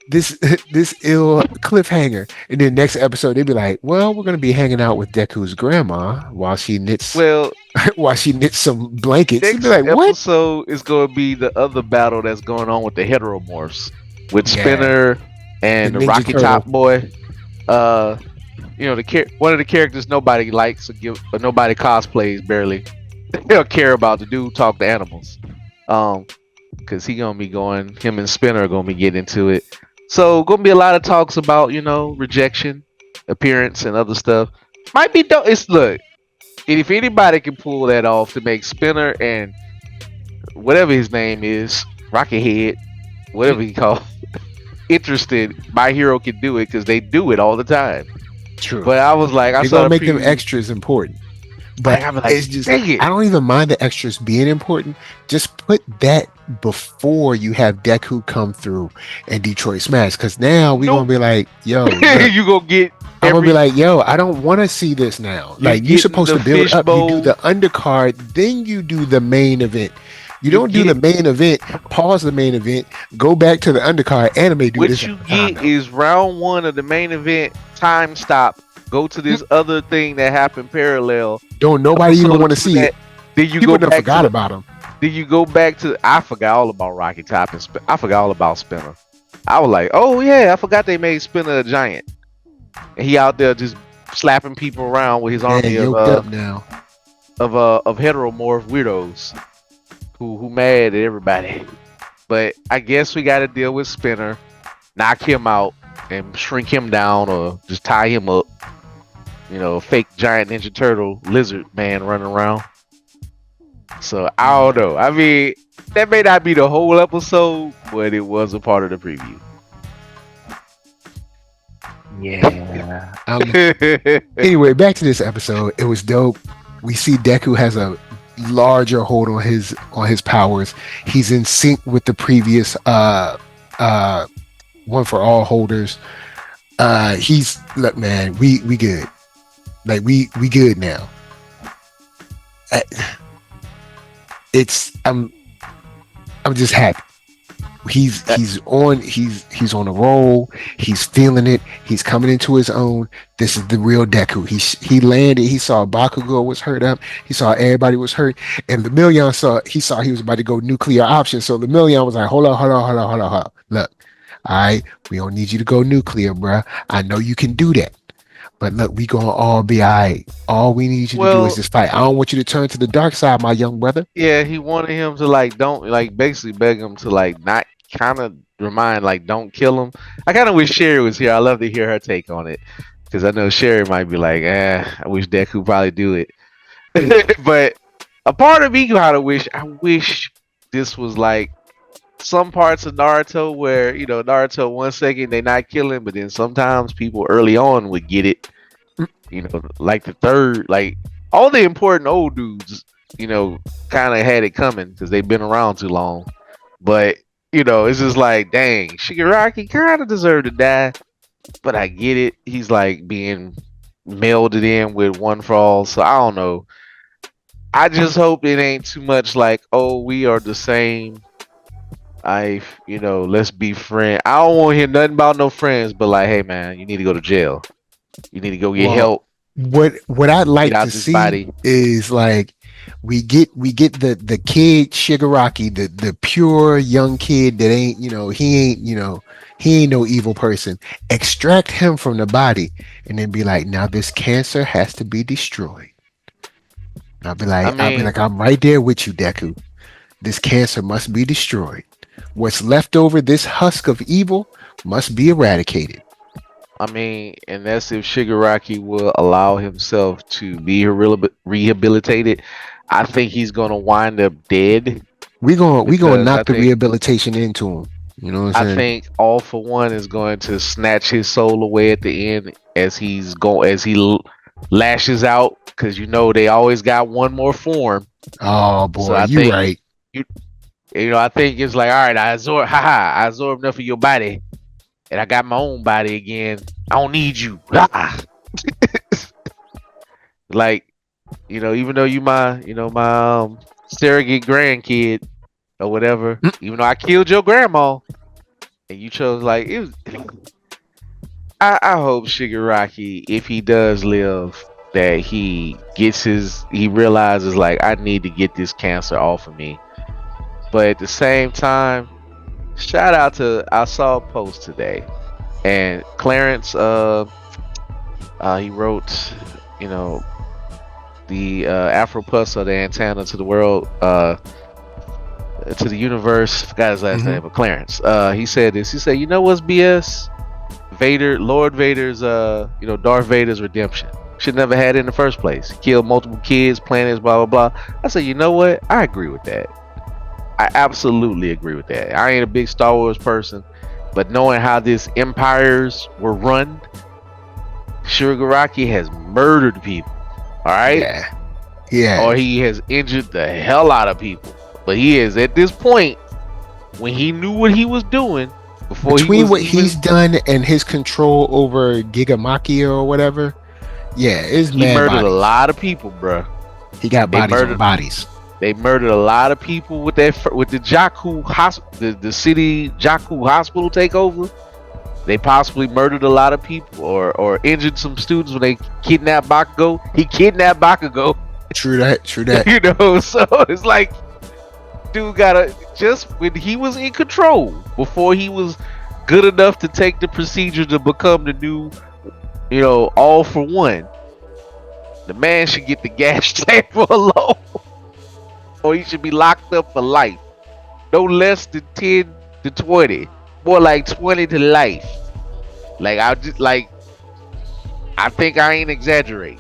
this this ill cliffhanger. And then next episode they be like, well, we're gonna be hanging out with Deku's grandma while she knits Well, while she knits some blankets. They be next like, what? episode is going to be the other battle that's going on with the heteromorphs with Yeah, Spinner the and the Ninja Rocky Top Turtle. boy. Uh, one of the characters nobody likes or nobody cosplays barely. They don't care about the dude talk to animals. Um, because he gonna be going. Him and Spinner are gonna be getting into it. So gonna be a lot of talks about rejection, appearance, and other stuff. Might be dope. It's look. If anybody can pull that off to make Spinner and whatever his name is, Rocket Head, whatever he called, interested, my hero can do it because they do it all the time. True. But I was like, I They're saw gonna the make them preview. extras important. But I'm like, it's just, dang it. I don't even mind the extras being important. Just put that before you have Deku come through and Detroit Smash. Because now we're gonna Nope. be like, yo, look, You gonna get I'm gonna be every like, yo, I don't want to see this now. you Like, you're getting supposed the to build up. You do fishbowl. the undercard, then you do the main event. You You don't do the get main event, pause the main event, go back to the undercard. Anime do what this you all the time get though. is round one of the main event. Time stop. Go to this other thing that happened parallel. Don't nobody even Episode want to two of see it. that. Then you People go done back to forgot the about them. Then you go back to I forgot all about Rocky Top and I forgot all about Spinner. I was like, oh yeah, I forgot they made Spinner a giant, and he out there just slapping people around with his Yeah, army of yoked up now. of heteromorph weirdos who mad at everybody. But I guess we got to deal with Spinner, knock him out, and shrink him down, or just tie him up. Fake giant Ninja Turtle lizard man running around. So I don't know. I mean, that may not be the whole episode, but it was a part of the preview. Yeah. Anyway, back to this episode. It was dope. We see Deku has a larger hold on his powers. He's in sync with the previous one for all holders. He's look, man, we good. Like we good now. Uh, It's I'm just happy. He's on a roll. He's feeling it. He's coming into his own. This is the real Deku. He landed. He saw Bakugo was hurt up. He saw everybody was hurt, and Lemillion saw he was about to go nuclear option. So Lemillion was like, hold on. Look, all right, we don't need you to go nuclear, bruh. I know you can do that, But look, we gonna all be all right. All we need you to do is Well, just fight. I don't want you to turn to the dark side, my young brother. yeah, he wanted him to like don't like basically beg him to like not kind of remind like don't kill him. I kind of wish Sherry was here. I love to hear her take on it because I know Sherry might be like, I wish Deku probably do it. But a part of me kind of wish I wish this was like some parts of Naruto where Naruto 1 second they not killing, but then sometimes people early on would get it. Like the third, like all the important old dudes, kind of had it coming because they've been around too long. But it's just like, dang, Shigaraki kind of deserved to die, but I get it. He's like being melded in with One for All, so I don't know. I just hope it ain't too much like, oh, we are the same. Let's be friends. I don't want to hear nothing about no friends, but like, hey man, you need to go to jail. You need to go get Well, help. what I'd Get like out to this see body. is like we get the kid Shigaraki, the pure young kid that ain't he ain't no evil person. Extract him from the body and then be like, now this cancer has to be destroyed. I I'll be mean, like, I'm right there with you, Deku. This cancer must be destroyed. What's left over, this husk of evil, must be eradicated. and that's if Shigaraki will allow himself to be rehabilitated. I think he's gonna wind up dead We gonna because knock the rehabilitation into him. You know what I'm I saying? think All for One is going to snatch his soul away at the end as he lashes out because they always got one more form. Oh So boy, I you think right. you I think it's like, all right, I absorbed enough of your body, and I got my own body again. I don't need you. Like, even though my surrogate grandkid or whatever, Mm, even though I killed your grandma and you chose like it was, I hope Shigaraki, if he does live, that he realizes like I need to get this cancer off of me. But at the same time, shout out to I saw a post today and Clarence he wrote, the Afropus or the antenna to the world, to the universe. Forgot his last mhm. name, but Clarence. He said this. He said, "You know what's BS? Lord Vader's, Darth Vader's redemption. Should never had it in the first place. He killed multiple kids, planets, blah blah blah." I said, you know what? I agree with that. I absolutely agree with that. I ain't a big Star Wars person, but knowing how these empires were run, Shigaraki has murdered people. All right, Yeah. Yeah. or he has injured the hell out of people. But he is at this point when he knew what he was doing before he Between was what even. he's done and his control over Gigamaki or whatever, yeah, it's He mad murdered a bodies. lot of people, bruh. He got They bodies on murdered. bodies. They murdered a lot of people with the Jakku hospital, the city Jakku hospital takeover. They possibly murdered a lot of people or injured some students when they kidnapped Bakugo. He kidnapped Bakugo, True that. True that. So it's like, dude gotta just when he was in control before he was good enough to take the procedure to become the new, All for One. The man should get the gas chamber alone, or he should be locked up for life. No less than 10 to 20, more like 20 to life. Like I think I ain't exaggerating.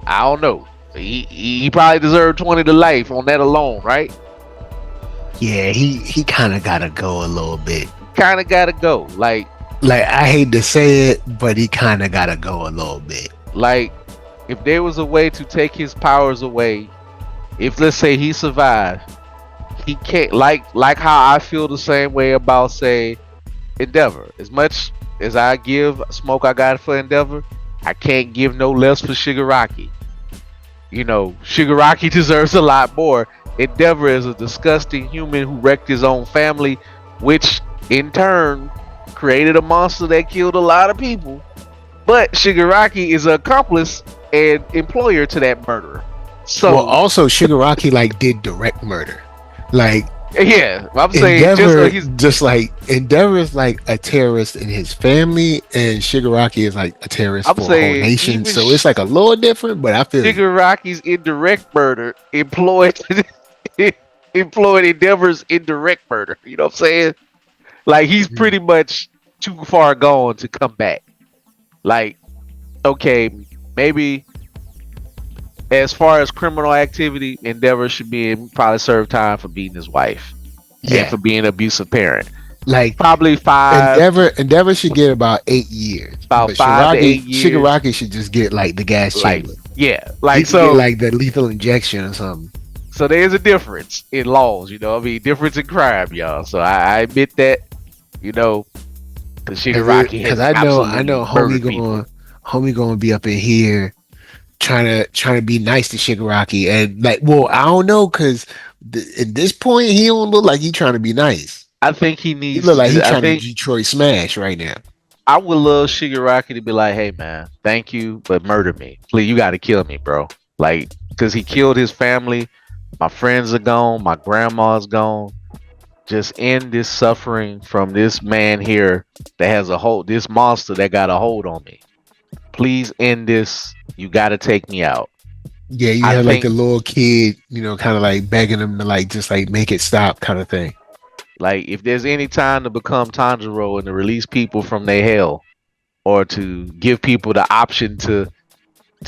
I don't know. He probably deserved 20 to life on that alone, right? Yeah, he kind of gotta go a little bit. Kind of gotta go. Like I hate to say it, but he kind of gotta go a little bit. Like if there was a way to take his powers away, if let's say he survived, he can't like how I feel the same way about say Endeavor. As much as I give smoke I got for Endeavor, I can't give no less for Shigaraki. Shigaraki deserves a lot more. Endeavor is a disgusting human who wrecked his own family, which in turn created a monster that killed a lot of people. But Shigaraki is an accomplice and employer to that murderer. Well, So also Shigaraki like did direct murder. Like Yeah, I'm saying just Endeavor, he's. just like Endeavor is like a terrorist in his family, and Shigaraki is like a terrorist I'm for a whole saying nation. even So it's like a little different, but I feel you. Shigaraki's indirect murder employed employed Endeavor's indirect murder. You know what I'm saying? Like he's Mm. pretty much too far gone to come back. Like, okay, maybe as far as criminal activity, Endeavor should be probably serve time for beating his wife and Yeah, for being an abusive parent. like Probably Endeavor should get about 8 years, about but 5 to 8 years. Shigaraki should just get like the gas Like, chamber. yeah, He like could get so. like the lethal injection or something. So there's a difference in laws, you know. I mean, difference in crime, y'all. So I admit that, you know, because Shigaraki Cause has I absolutely know murdered people. homie going to be up in here trying to be nice to Shigaraki, and like, well, I don't know, cause at this point he don't look like he trying to be nice. I think he He needs look to like he just. I trying to think Detroit smash right now. I would love Shigaraki to be like, "Hey, man, thank you, but murder me, please. You got to kill me, bro. Like, because he killed his family. My friends are gone. My grandma's gone. Just end this suffering from this man here that has a hold. This monster that got a hold on me. Please end this. You got to take me out." Yeah, you I have like the think little kid, kind of like begging him to like just like make it stop, kind of thing. like if there's any time to become Tanjiro and to release people from their hell or to give people the option to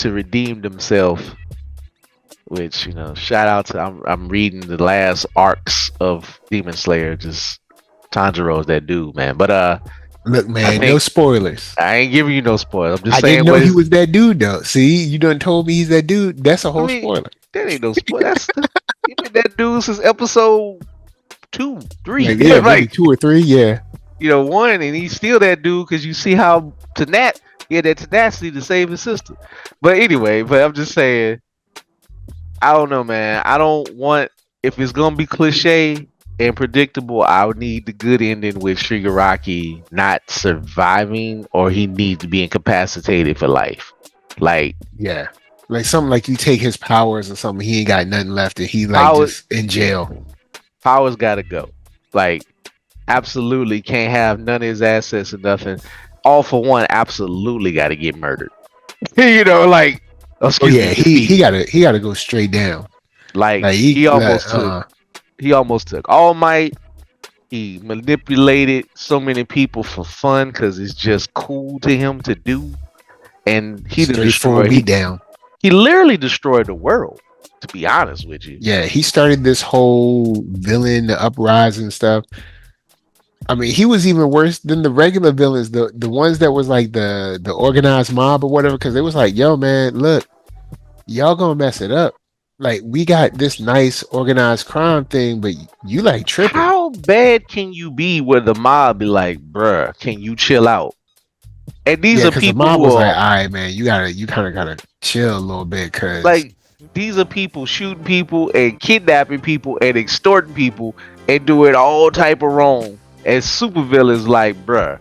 redeem themselves, which shout out to I'm reading the last arcs of Demon Slayer. Just Tanjiro's that dude, man. But Look, I man, no think spoilers. I ain't giving you no spoil. I'm just I didn't saying know what he is. was that dude though. See, you done told me he's that dude. That's a I whole mean, spoiler. that ain't no spoil. He been that dude since episode 2, 3. Like, yeah, maybe Like 2 or 3. Yeah, one, and he's still that dude because you see how he had that tenacity to save his sister. But anyway, I'm just saying, I don't know, man. I don't want if it's gonna be cliche and predictable. I would need the good ending with Shigaraki not surviving, or he needs to be incapacitated for life. Like yeah. Like something like you take his powers or something. He ain't got nothing left, and he like power, just in yeah, jail. powers gotta go. Like absolutely can't have none of his assets or nothing. All for one, absolutely got to get murdered. Like, oh, Oh excuse me, yeah, he defeated. gotta go straight down. Like Like he he almost took All Might. He manipulated so many people for fun because it's just cool to him to do, and he done straightforward destroyed. beat down. He literally destroyed the world. To be honest with you, Yeah, he started this whole villain uprising stuff. I mean, he was even worse than the regular villains, the ones that was like the organized mob or whatever, because it was like, yo, man, look, y'all gonna mess it up. Like, we got this nice organized crime thing, but you like tripping. how bad can you be where the mob be like, bruh, can you chill out? And these Yeah, are because the people mob who was like, are all right, man, you kind of gotta chill a little bit, because like, these are people shooting people and kidnapping people and extorting people and doing all type of wrong. And supervillains like, bruh,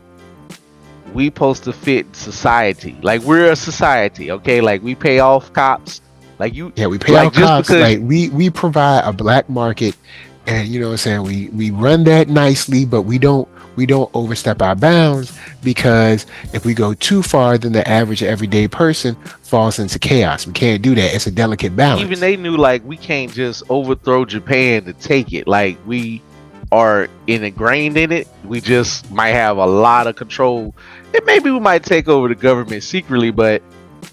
we supposed to fit society. Like we're a society, okay? Like we pay off cops. Like you, yeah, we pay our like just cops. because Like we provide a black market, and you know what I'm saying. We run that nicely, but we don't overstep our bounds, because if we go too far, then the average everyday person falls into chaos. We can't do that. It's a delicate even balance. they knew like we can't just overthrow Japan to take it. Like we are ingrained in it. We just might have a lot of control. And maybe we might take over the government secretly, but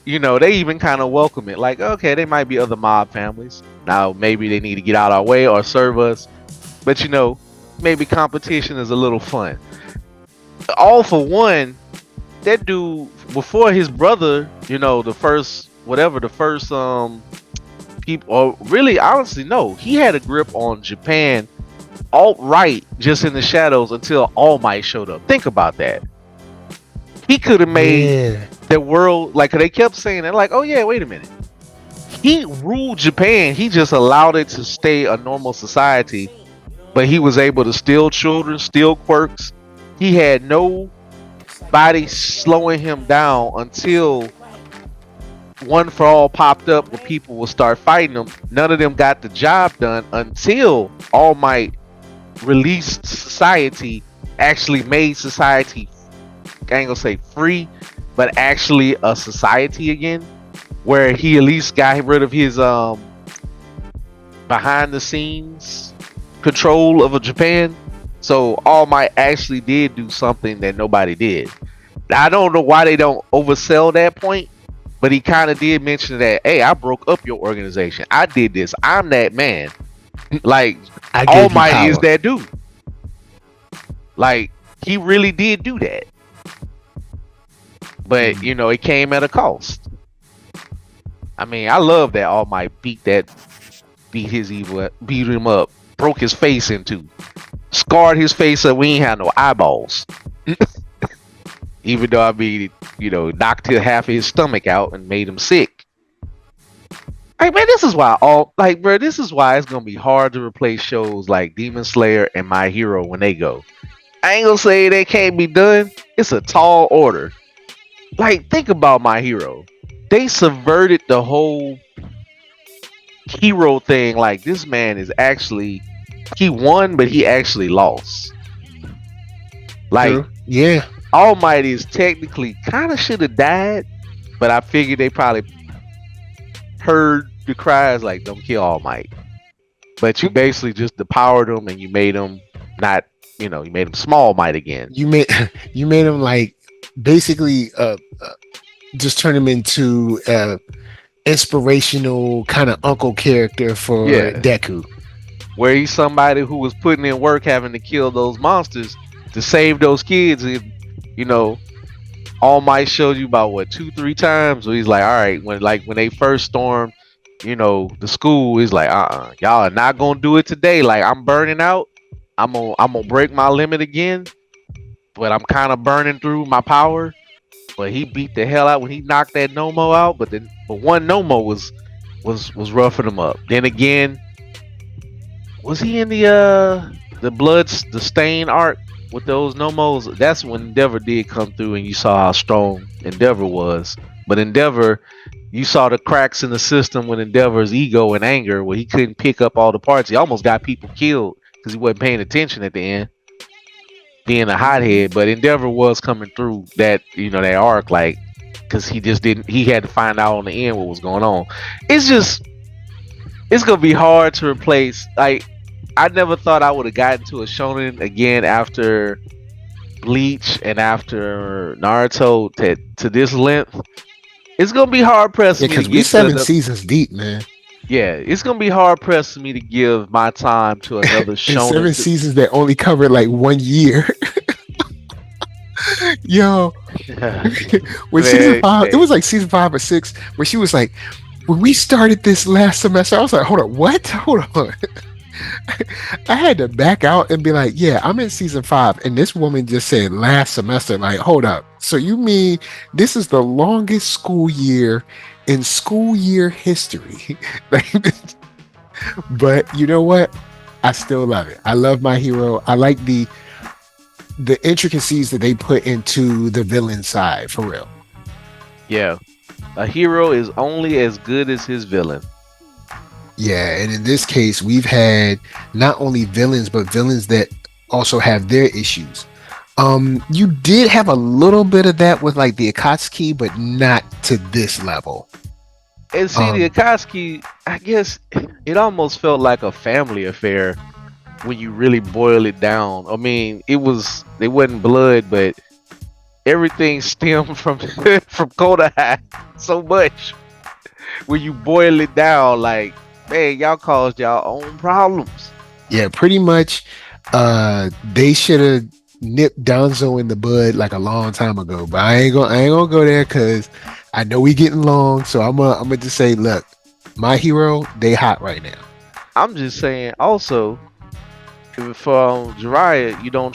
they even kind of welcome it. Like, okay, there might be other mob families. Now maybe they need to get out our way or serve us. But maybe competition is a little fun. All for one, that dude before his brother, the first whatever, the first people, or really honestly no, he had a grip on Japan alt-right just in the shadows until All Might showed up. Think about that. He could have made Yeah, the world, like they kept saying that, like, oh yeah, wait a minute. He ruled Japan. He just allowed it to stay a normal society, but he was able to steal children, steal quirks. He had nobody slowing him down until One for All popped up where people will start fighting them. None of them got the job done until All Might released society, actually made society, I ain't gonna say free, but actually a society again, where he at least got rid of his behind the scenes control of a Japan. So All Might actually did do something that nobody did. Now, I don't know why they don't oversell that point, but he kind of did mention that, hey, I broke up your organization. I did this. I'm that man. Like, I All gave you Might is power. that dude. Like, he really did do that. But, Mm. it came at a cost. I mean, I love that All Might beat him up, broke his face into, scarred his face up. We ain't had no eyeballs. Even though knocked half of his stomach out and made him sick. Like, man, this is why this is why it's gonna be hard to replace shows like Demon Slayer and My Hero when they go. I ain't gonna say they can't be done. It's a tall order. Like, think about My Hero. They subverted the whole hero thing. Like, this man is actually, he won, but he actually lost. Like, True. Yeah. All Might is technically kind of should have died, but I figured they probably heard the cries like, don't kill All Might. But you basically just depowered him and you made him not, you made him Small Might again. You made you made him like basically just turn him into inspirational kind of uncle character for Yeah. Deku. Where he's somebody who was putting in work having to kill those monsters to save those kids. If, you know, All Might showed you about what 2-3 times where he's like, all right, when they first stormed, the school, he's like, y'all are not gonna do it today. Like, I'm burning out. I'm gonna break my limit again, but I'm kind of burning through my power. But he beat the hell out when he knocked that Nomo out. But one Nomo was roughing him up. Then again, was he in the stain arc with those Nomos? That's when Endeavor did come through, and you saw how strong Endeavor was. But Endeavor, you saw the cracks in the system with Endeavor's ego and anger, where he couldn't pick up all the parts. He almost got people killed because he wasn't paying attention at the end, being a hothead. But Endeavor was coming through that arc, like, because he just didn't. He had to find out on the end what was going on. It's gonna be hard to replace. Like, I never thought I would have gotten to a shonen again after Bleach and after Naruto to this length. It's gonna be hard pressed Yeah, for me to because we get to 7 seasons deep, man. yeah. It's gonna be hard pressed for me to give my time to another And seven shonen. seasons that only covered like 1 year. Yo, when season Man, 5, it was like season 5 or 6, where she was like, when we started this last semester, I was like, hold on, what? Hold on. I had to back out and be like, yeah, I'm in season 5. And this woman just said last semester. Like, hold up. So you mean this is the longest school year in school year history? But you know what? I still love it. I love My Hero. I like the intricacies that they put into the villain side, for real. yeah. A hero is only as good as his villain. Yeah, and in this case, we've had not only villains, but villains that also have their issues. You did have a little bit of that with like the Akatsuki, but not to this level. And see, the Um, Akatsuki, I guess it almost felt like a family affair when you really boil it down. I mean, it wasn't blood, but everything stemmed from from Koda so much. When you boil it down, like, man, y'all caused y'all own problems. yeah, pretty much. They should have nipped Donzo in the bud like a long time ago, but I ain't gonna go there because I know we getting long. So I'm gonna just say, look, My Hero, they hot right now. I'm just saying. Also, if Jiraiya, you don't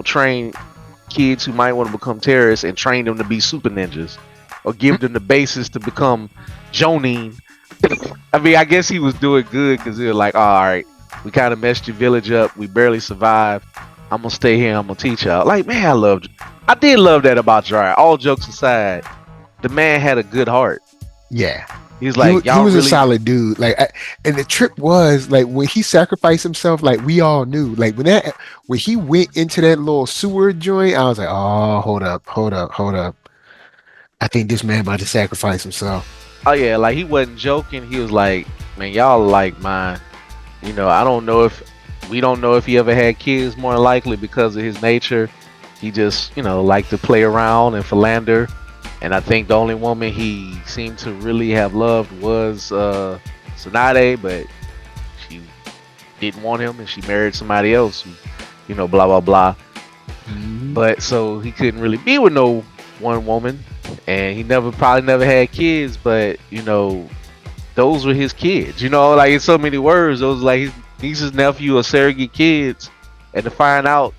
train kids who might want to become terrorists and train them to be super ninjas, or give them the basis to become Jonin. I mean, I guess he was doing good because he was like, all right, we kind of messed your village up. We barely survived. I'm gonna stay here. I'm gonna teach y'all. Like, man, I did love that about Jiraiya. All jokes aside, the man had a good heart. Yeah, He's like, he y'all was a really. solid dude. And the trip was like when he sacrificed himself. Like we all knew. Like when he went into that little sewer joint, I was like, oh, hold up, hold up, hold up. I think this man about to sacrifice himself. Oh yeah, like he wasn't joking. He was like, man, y'all like mine. I don't know if we don't know if he ever had kids. More than likely because of his nature, he just liked to play around and philander. And I think the only woman he seemed to really have loved was Tsunade, but she didn't want him and she married somebody else. Who, blah blah blah. Mhm. But so he couldn't really be with no one woman, and he probably never had kids. But those were his kids. Like in so many words, those like his nieces, nephew, or surrogate kids, and to find out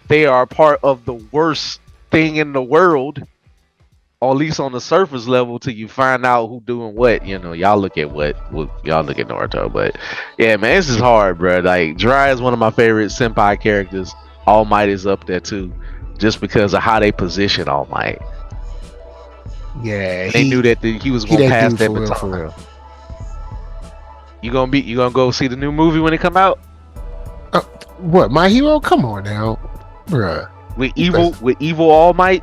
they are part of the worst thing in the world, or at least on the surface level, till you find out who doing what. Y'all look at what y'all look at Naruto, but yeah, man, this is hard, bro. Like Dry is one of my favorite senpai characters. All Might is up there too, just because of how they position All Might. Yeah, And they knew that he was he gonna that pass dude that for real, for baton. real. You gonna go see the new movie when it come out Uh, what, My Hero? Come on now, bruh. with You evil best, with evil All Might?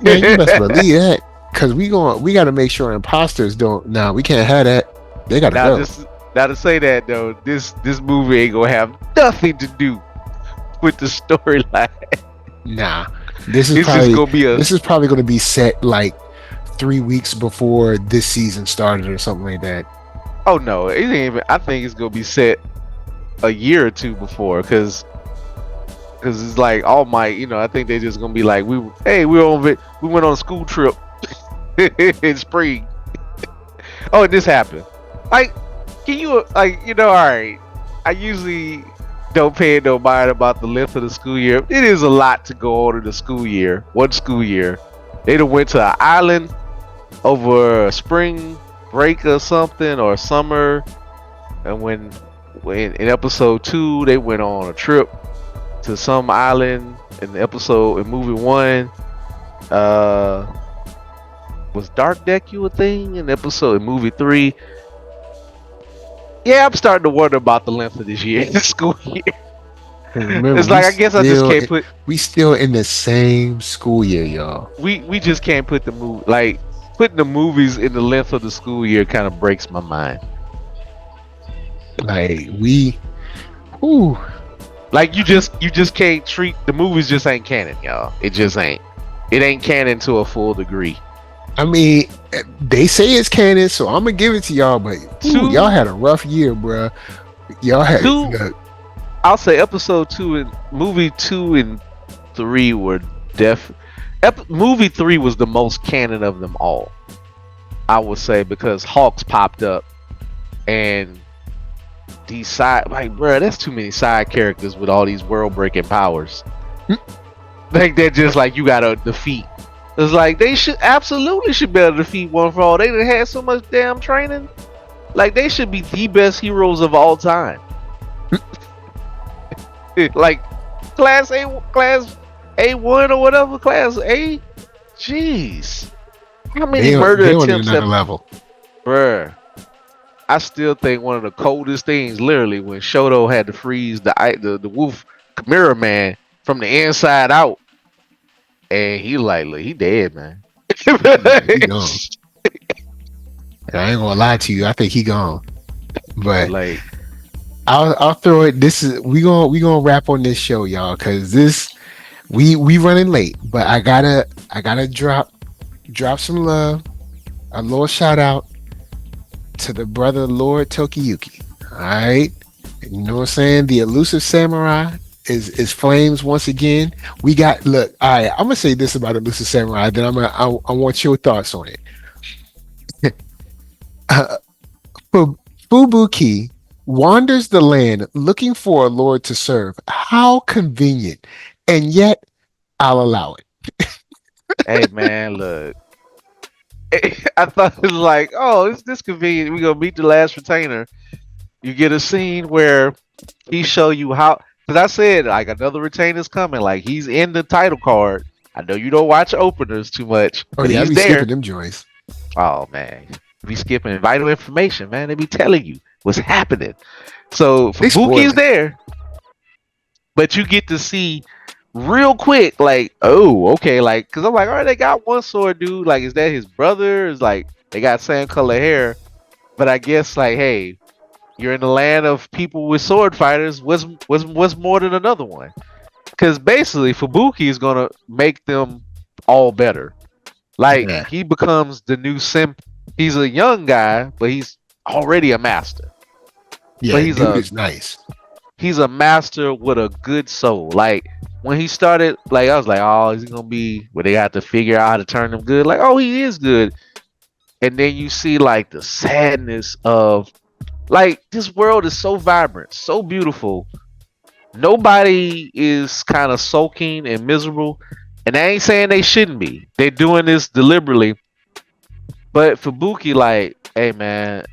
man, you best believe that. Cause we got to make sure imposters don't. Nah, we can't have that. They got to Now, go. just now to say that though, this movie ain't gonna have nothing to do with the storyline. Nah, this is It's just probably gonna be a. this is probably going to be set like 3 weeks before this season started or something like that. Oh no, it ain't even. I think it's gonna be set a year or two before, cause it's like All Might. I think they just gonna be like, we went on a school trip in spring. Oh, and this happened. Like, can you all right? I usually don't pay no mind about the length of the school year. It is a lot to go on in the school year. One school year, they done went to an island over a spring break or something or summer, and when in episode 2 they went on a trip to some island. In movie 1, uh, was Dark Deku a thing? In movie 3, yeah, I'm starting to wonder about the length of this year, this school year. 'Cause remember, It's like I guess I just can't put we still in the same school year, y'all. we just can't put the movie like putting the movies in the length of the school year kind of breaks my mind. Like we, ooh, Like you just can't treat the movies just ain't canon, y'all. It just ain't. It ain't canon to a full degree. I mean, they say it's canon, so I'm gonna give it to y'all. But ooh, y'all Two, had a rough year, bruh. Y'all had two. I'll say episode 2 and movie 2 and 3 were movie 3 was the most canon of them all. I would say because Hawks popped up and these side like bruh, that's too many side characters with all these world breaking powers. Like they're just like you gotta defeat. It's like they absolutely should be able to defeat One for All. They done had so much damn training. Like they should be the best heroes of all time. Like class A1 or whatever, class A. Jeez. How many murder they on attempts another have level. bruh? I still think one of the coldest things, literally, when Shoto had to freeze the wolf Chimera man from the inside out, and he like, look, he dead, man. Yeah, he gone. And I ain't gonna lie to you. I think he gone. But Like, I'll throw it. This is we gonna wrap on this show, y'all, because this we running late. But I gotta drop some love. A little shout out to the brother Lord Tokiyuki. All right, you know what I'm saying? The Elusive Samurai is flames once again. We got look. All right, I'm gonna say this about Elusive Samurai. Then I want your thoughts on it. uh, Fubuki wanders the land looking for a lord to serve. How convenient, and yet I'll allow it. hey, man, look. I thought it was like, oh, it's this convenient. We gonna meet the last retainer. You get a scene where he show you how. Because I said like another retainer's coming. Like he's in the title card. I know you don't watch openers too much, Oh but yeah, I he's be there. skipping them joys. Oh man, be skipping vital information, man. They be telling you what's happening. So They Fubuki's spoiling. there, but you get to see real quick, like, oh, okay, like, cause I'm like, all right, they got one sword dude. Like, is that his brother? Is like they got same color hair, but I guess like, hey, you're in the land of people with sword fighters. What's more than another one? Because basically, Fubuki is gonna make them all better. Like Yeah. he becomes the new simp. He's a young guy, but he's already a master. But Yeah, dude is nice. he's a master with a good soul. Like when he started, like I was like, oh, is he gonna be where they have to figure out how to turn him good? Like, oh, he is good. And then you see like the sadness of like this world is so vibrant, so beautiful. Nobody is kind of sulking and miserable. And I ain't saying they shouldn't be. They're doing this deliberately. But Fubuki, like, hey man,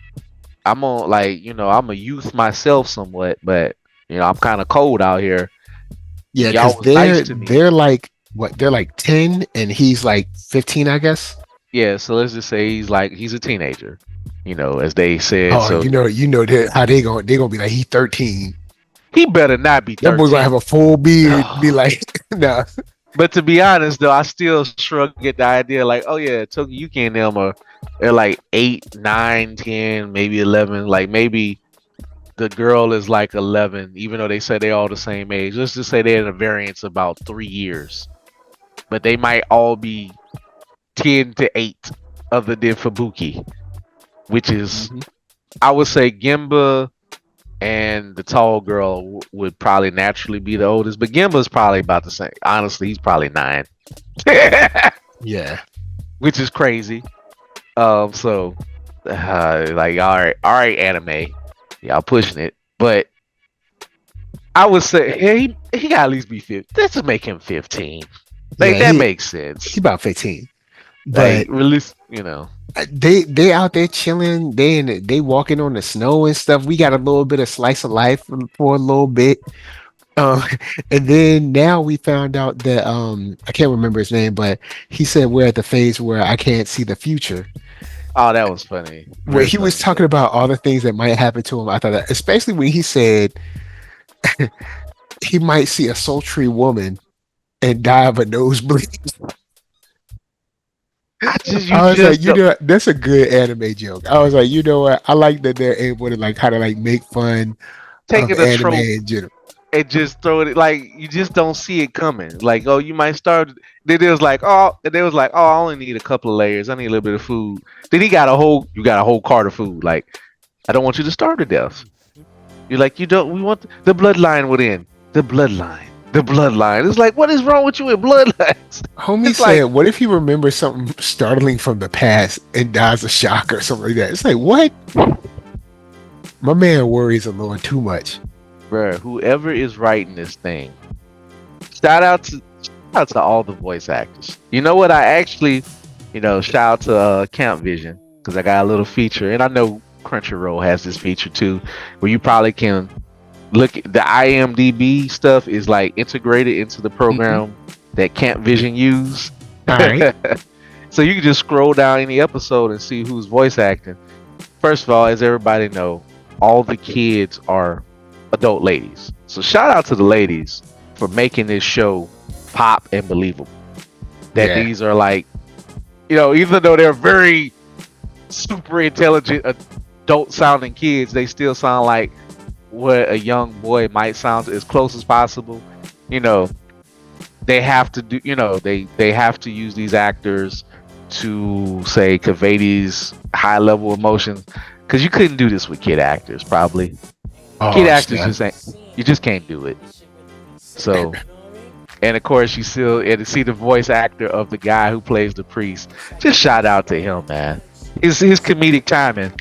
I'm on like, I'm a youth myself somewhat, but I'm kind of cold out here. Yeah, Y'all because was nice they're to me. they're like what? They're like 10, and he's like 15, I guess. Yeah, so let's just say he's a teenager, as they said. Oh, So how they gonna be like he 13. he better not be That boy gonna 13. have a full beard. Be like, nah. But to be honest, though, I still shrug at the idea, like, oh yeah, Tokiyuki and them are like 8, 9, 10, maybe 11. Like maybe the girl is like 11, even though they say they all the same age. Let's just say they're in a variance about 3 years, but they might all be 10 to 8, other than Fubuki, which is, Mhm. I would say, Gemba and the tall girl would probably naturally be the oldest, but Gemba's probably about the same. Honestly, he's probably 9, Yeah, which is crazy. So like, all right, anime, y'all pushing it, but I would say, hey, he got to at least be 15. Let's just make him 15. Like yeah. that He makes he sense. about 15, Like but release. they out there chilling. They walking on the snow and stuff. We got a little bit of slice of life for a little bit. Um, and then now we found out that I can't remember his name, but he said we're at the phase where I can't see the future. Oh, that was funny. Where Real he was funny. talking about all the things that might happen to him. I thought that, especially when he said he might see a sultry woman and die of a nosebleed. You I was like, just don't that's a good anime joke. I was like, you know what? I like that they're able to like kind of like make fun of taking a anime trope in general. and just throw it, like you just don't see it coming. Like, oh, you might start. Then it was like, oh, and they was like, oh, I only need a couple of layers. I need a little bit of food. Then you got a whole cart of food. Like, I don't want you to starve to death. You're like, you don't. We want the bloodline within the bloodline. The bloodline. It's like, what is wrong with you with bloodlines? Homie It's like, said, what if he remembers something startling from the past and dies of shock or something like that? It's like, what? My man worries a little too much. bro, whoever is writing this thing, shout out to all the voice actors. You know what? I actually, shout out to Camp Vision because I got a little feature, and I know Crunchyroll has this feature too, where you probably can look at the IMDb stuff is like integrated into the Mhm. program that Camp Vision use. All right. So you can just scroll down any episode and see who's voice acting. First of all, as everybody know, all the kids are adult ladies. So shout out to the ladies for making this show pop and believable. That Yeah. these are like, even though they're very super intelligent adult sounding kids, they still sound like what a young boy might sound as close as possible. You know, they have to do, they have to use these actors to say convey these high level emotions because you couldn't do this with kid actors probably. Kid Oh, actors snap. just ain't, you just can't do it. So, and of course, you still and to see the voice actor of the guy who plays the priest. Just shout out to him, man. His comedic timing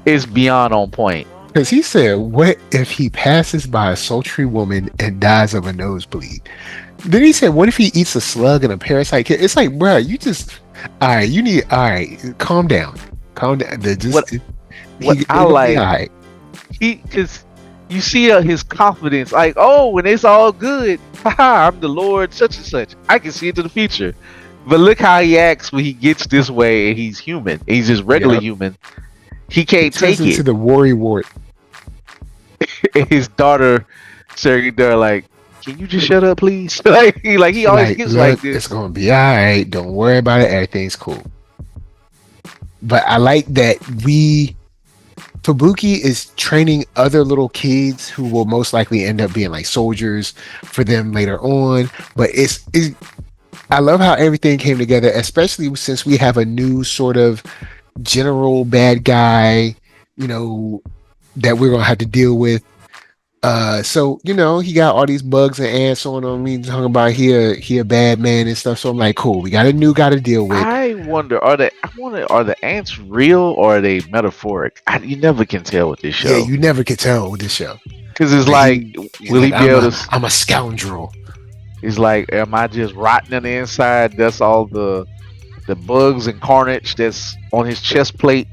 is beyond on point. Because he said, what if he passes by a sultry woman and dies of a nosebleed? Then he said, what if he eats a slug and a parasite? It's like, bro, all right, all right, calm down. Calm down. What what I They're gonna be all like, right. because you see his confidence, like, oh, when it's all good, haha, I'm the Lord, such and such. I can see into the future. But look how he acts when he gets this way and he's human. He's just regular Yep. human. He He can't turns take into it. the worry wart. And his daughter, Sergey, they're like, "Can you just shut up, please?" Like he She always like, gets like look, this. it's gonna be all right. Don't worry about it. Everything's cool. But I like that Fubuki is training other little kids who will most likely end up being like soldiers for them later on. But I love how everything came together, especially since we have a new sort of general bad guy, you know, that we're gonna have to deal with. So he got all these bugs and ants on him. He's talking about he a bad man and stuff. So I'm like, cool, we got a new guy to deal with. Are the ants real or are they metaphoric? You never can tell with this Yeah, show you never could tell with this show. because it's Like like, he's will he like, be able to? I'm a scoundrel. It's like, am I just rotting on the inside? That's all the bugs and carnage that's on his chest plate.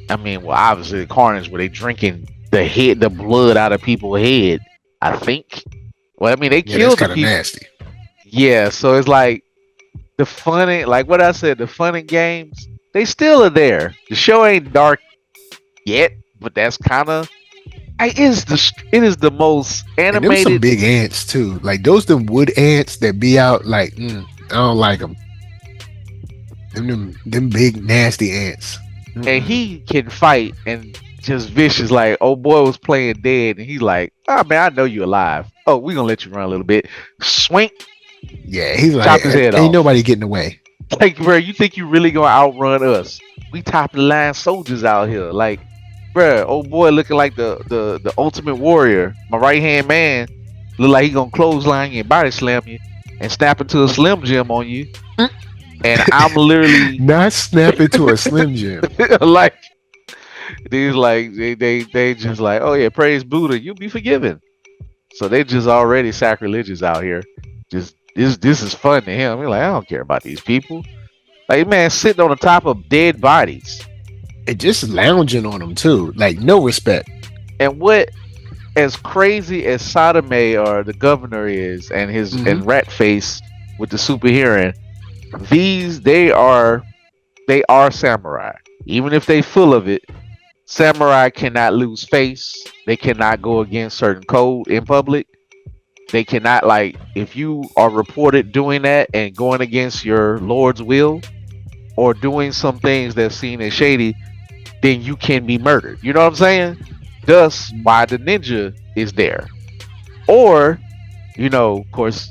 I mean, well, obviously the carnage where they drinking the blood out of people's head. I think. Well, I mean, they Yeah, that's killed the kind of people. nasty. Yeah, so it's like the funny, like what I said, the fun and games, they still are there. The show ain't dark yet, but that's kind of it is the most And them some animated, big ants too. Like those them wood ants that be out. Like I don't like them. Them big nasty ants. and Mm-mm. he can fight and just vicious. Like, oh boy was playing dead, and he's like, oh man, I know you alive. Oh, we gonna let you run a little bit. Swing, Yeah, he's like, chop his head ain't off. nobody getting away. Like, bro, you think you really gonna outrun us? We top of the line soldiers out here. Like, bro, old boy looking like the ultimate warrior. My right hand man look like he gonna clothesline you and body slam you and snap into a slim jim on you. And I'm literally Not snap into a slim jim. like these like they just like, oh yeah, praise Buddha, you'll be forgiven. So they just already sacrilegious out here. Just this is fun to him. He's like, I don't care about these people. Like, man, sitting on the top of dead bodies. And just lounging on them too. Like no respect. And what, as crazy as Sadame or the governor is, and his Hmm. and Ratface with the super hearing, they are samurai. Even if they full of it, samurai cannot lose face. They cannot go against certain code in public. They cannot, like, if you are reported doing that and going against your lord's will or doing some things that's seen as shady, then you can be murdered. You know what I'm saying? Thus, why the ninja is there. Or, of course,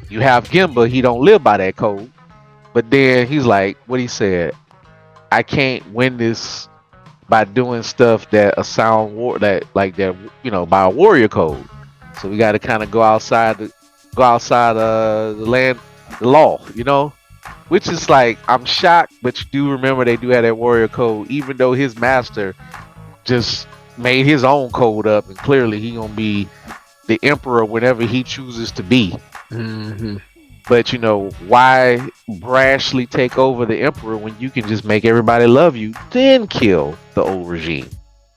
you have Gimba. He don't live by that code. But then he's like, what he said, I can't win this by doing stuff that a sound war that like that by a warrior code. So we got to kind of go outside the land, the law, which is like, I'm shocked, but you do remember they do have that warrior code, even though his master just made his own code up, and clearly he gonna be the emperor whenever he chooses to be. Hmm. But why brashly take over the emperor when you can just make everybody love you, then kill the old regime?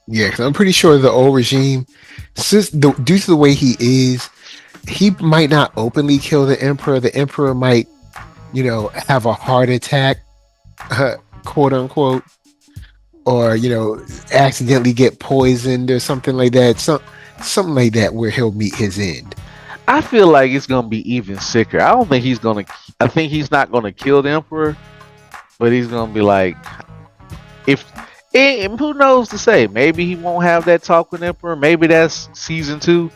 Yeah, because I'm pretty sure the old regime, due to the way he is, he might not openly kill the emperor. The emperor might, have a heart attack, quote unquote, or accidentally get poisoned or something like that. Something like that where he'll meet his end. I feel like it's gonna be even sicker. I don't think he's gonna. I think he's not gonna kill the emperor, but he's gonna be like, if. And who knows to say? Maybe he won't have that talk with Emperor. Maybe that's season 2,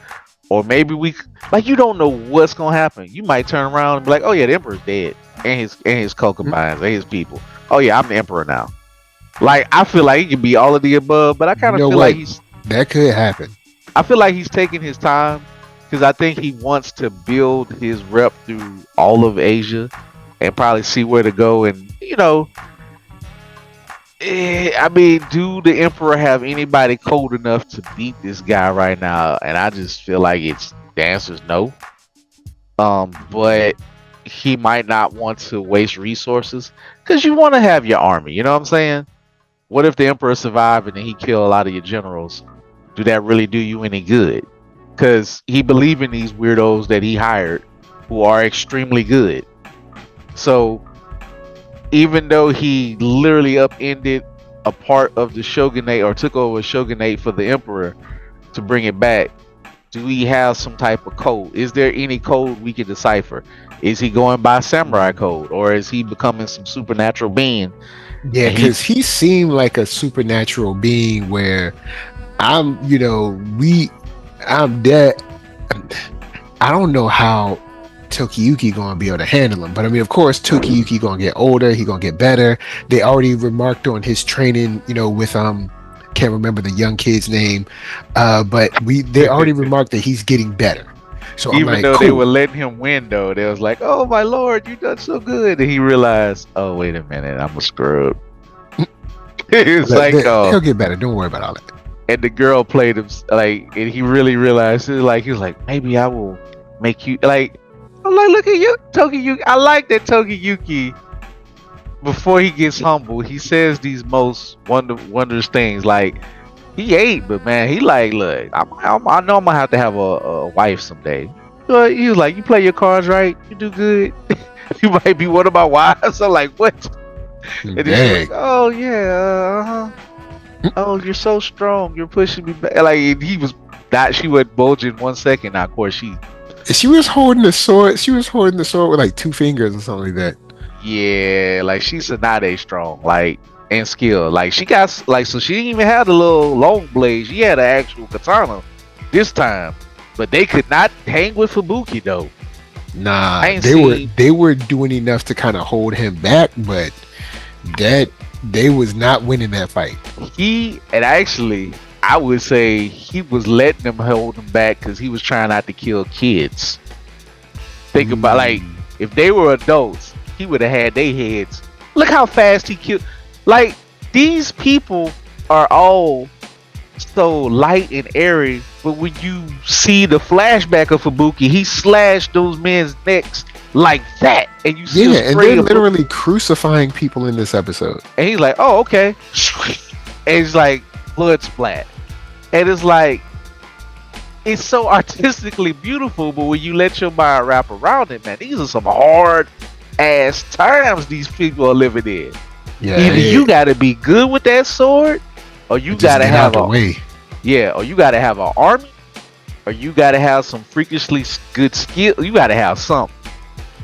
or maybe you don't know what's gonna happen. You might turn around and be like, "Oh yeah, the Emperor's dead, and his concubines and his people. Oh yeah, I'm the Emperor now." Like, I feel like he can be all of the above, but I You kind of know feel what? like he's. That could happen. I feel like he's taking his time because I think he wants to build his rep through all of Asia and probably see where to go. And I mean, do the Emperor have anybody cold enough to beat this guy right now? And I just feel like the answer's no. But he might not want to waste resources because you want to have your army. You know what I'm saying? What if the Emperor survived and then he killed a lot of your generals? Do that really do you any good? Because he believe in these weirdos that he hired who are extremely good. So even though he literally upended a part of the shogunate or took over a shogunate for the emperor to bring it back, do we have some type of code? Is there any code we can decipher? Is he going by samurai code, or is he becoming some supernatural being? Yeah, And he because he seemed like a supernatural being where I'm, I'm dead. I don't know how Tokiyuki gonna be able to handle him, but I mean, of course, Tokiyuki gonna get older. He gonna get better. They already remarked on his training, with can't remember the young kid's name, but they already remarked that he's getting better. So I'm even like, though they cool. were letting him win, though, they was like, "Oh my lord, you done so good," and he realized, "Oh wait a minute, I'm a scrub." It's like, oh, He'll get better. Don't worry about all that. and the girl played him like, and he really realized it. Like he was like, maybe I will make you like. I'm like, look at you, Tokiyuki. I like that Tokiyuki. Before he gets humble, he says these most wondrous things. Like he ate, but man, he like, look, I know I'm gonna have to have a wife someday. But he was like, you play your cards right, you do good. You might be one of my wives. I'm like, what? And he's like, Dang. oh yeah, oh, you're so strong. You're pushing me back. Like he was that she would bulge in 1 second. Now, of course, She was holding the sword. She was holding the sword with like two fingers or something like that. yeah, like she's Tsunade strong, like and skill. Like she got like so she didn't even have the little long blade. She had an actual katana this time, but they could not hang with Fubuki though. I Nah, ain't they were seen they were doing enough to kind of hold him back, but that they was not winning that fight. he and actually I would say he was letting them hold him back because he was trying not to kill kids. Think about like Mm. if they were adults, he would have had their heads. Look how fast he killed. Like these people are all so light and airy, but when you see the flashback of Fubuki, he slashed those men's necks like that, and you see a Yeah, and spray they're of blood. literally crucifying people in this episode. And he's like, "Oh, okay," and it's like blood splat, and it's like it's so artistically beautiful, but when you let your mind wrap around it, man, these are some hard ass times these people are living in. Yeah, Either you gotta be good with that sword, or you just gotta get out have the a way. or you gotta have an army, or you gotta have some freakishly good skill. You gotta have something,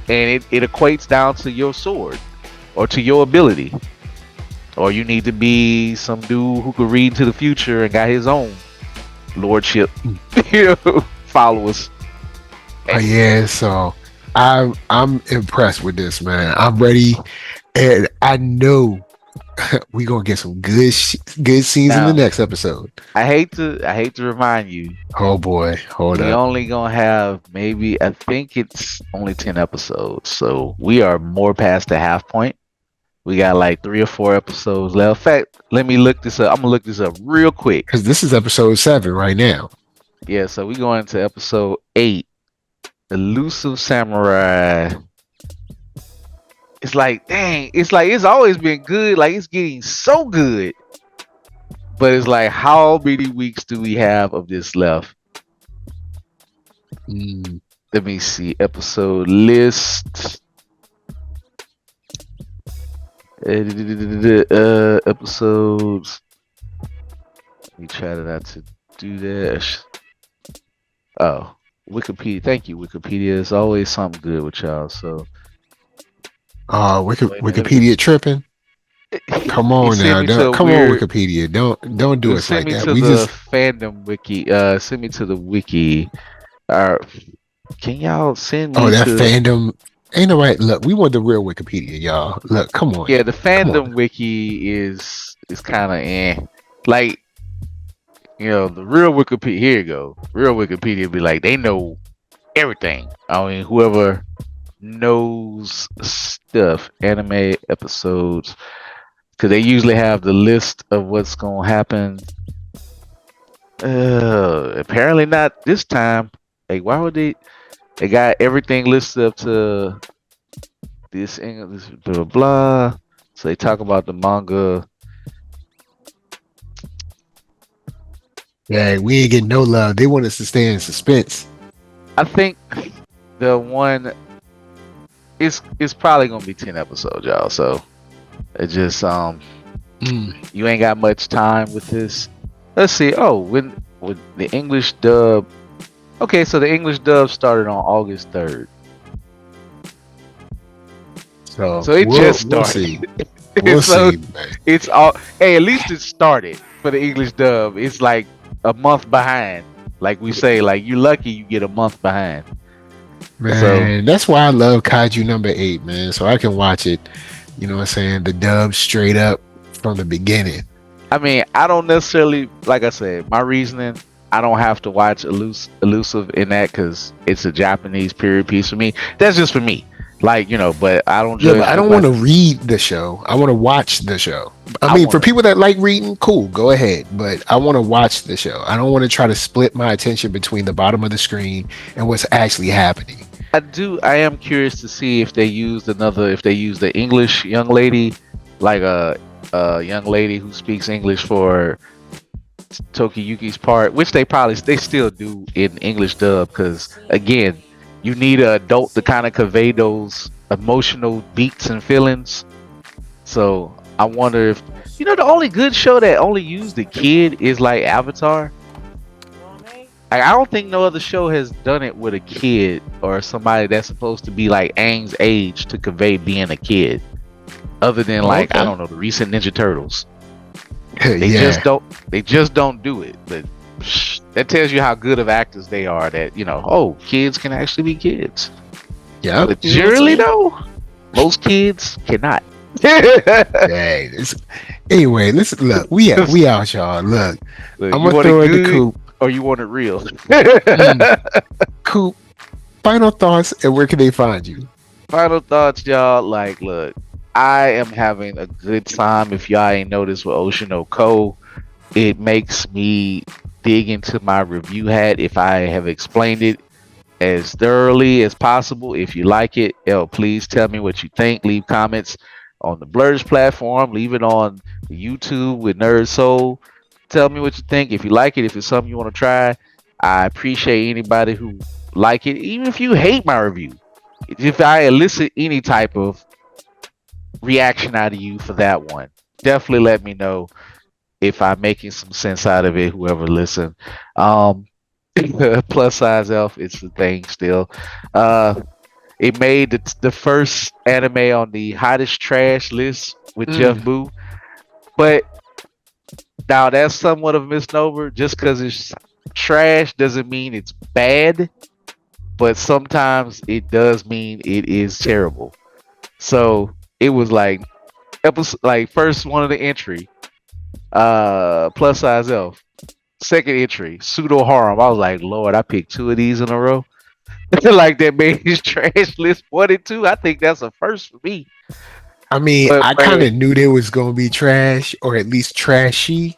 and it equates down to your sword or to your ability, or you need to be some dude who could read into the future and got his own lordship, followers. Oh yeah, so I'm impressed with this, man. I'm ready, and I know we gonna get some good scenes in the Now, next episode. I hate to remind you, Oh boy, hold we up. only gonna have maybe I think it's only 10 episodes, so we are more past the half point. We got like 3 or 4 episodes left. In fact, let me look this up. I'm gonna look this up real quick. Because this is episode 7 right now. Yeah, so we going to episode 8, Elusive Samurai. It's like, dang, it's like it's always been good. Like it's getting so good. But it's like, how many weeks do we have of this left? Mm. Let me see. Episode list. Episodes. Let me try not to do that. Oh, Wikipedia. Thank you, Wikipedia. It's always something good with y'all. So, wait a minute. Wikipedia tripping. Come He on sent now, me to a come on weird. Wikipedia. Don't do us Send like me that. to We the just fandom wiki. Send me to the wiki. Uh, can y'all send oh me that to? fandom ain't no right. Look, we want the real Wikipedia, y'all. Look, come on, Yeah, the come on. fandom wiki is kind of like the real Wikipedia. Here you go. Real Wikipedia be like they know everything. I mean, whoever knows stuff, anime episodes, because they usually have the list of what's gonna happen. Apparently not this time. Like, why would they? They got everything listed up to this English, blah blah blah. So they talk about the manga. Yeah, we ain't getting no love. They want us to stay in suspense. I think the one it's probably gonna be 10 episodes, y'all. So It just Mm. you ain't got much time with this. Let's see. Oh, when with the English dub. Okay, so the English dub started on August 3rd. So So it just we'll see. started. We'll So see, man. it's all. Hey, at least it started for the English dub. It's like a month behind. Like we say, like you're lucky you get a month behind. So Man, that's why I love Kaiju number 8, man. So I can watch it, you know what I'm saying, the dub straight up from the beginning. I mean, I don't necessarily, like I said, my reasoning. I don't have to watch Elusive in that because it's a Japanese period piece for me. That's just for me. Like but I don't Yeah, but judge I don't want nobody. to read the show. I want to watch the show. I I mean, want for to. people that like reading, cool, go ahead. But I want to watch the show. I don't want to try to split my attention between the bottom of the screen and what's actually happening. I do. I am curious to see if they used another. If they used the English young lady, like a young lady who speaks English for Tokiyuki's part, which they still do in English dub, because again, you need an adult to kind of convey those emotional beats and feelings. So I wonder if the only good show that only used the kid is like Avatar. I don't think no other show has done it with a kid or somebody that's supposed to be like Aang's age to convey being a kid, other than like I Okay. don't know the recent Ninja Turtles. They just Yeah. don't. They just don't do it. But that tells you how good of actors they are. That oh, kids can actually be kids. Yep. But You know what I'm generally, saying? though, most kids cannot. Dang. Anyway, listen, look, we out, y'all. Look, Look, I'm you gonna want it throw it to good Coop. or you want it real? Mm. Coop, final thoughts and where can they find you? Final thoughts, y'all. Like, look, I am having a good time. If y'all ain't noticed with Ocean Co, it makes me dig into my review hat if I have explained it as thoroughly as possible. If you like it, please tell me what you think. Leave comments on the Blurs platform. Leave it on YouTube with NERDSoul. Tell me what you think. If you like it, if it's something you want to try, I appreciate anybody who like it. Even if you hate my review, if I elicit any type of reaction out of you for that one, definitely let me know if I'm making some sense out of it. Whoever listen, um, plus size elf, it's the thing still. Uh, it made the first anime on the hottest trash list with Jeff Mm. Boo, but now that's somewhat of a misnomer. Just because it's trash doesn't mean it's bad, but sometimes it does mean it is terrible. So it was like episode, like first one of the entry, plus size elf. Second entry, pseudo harm. I was like, Lord, I picked two of these in a row. Like that made his trash list 1 and 2. I think that's a first for me. I mean, But I kind man, of knew they was gonna be trash or at least trashy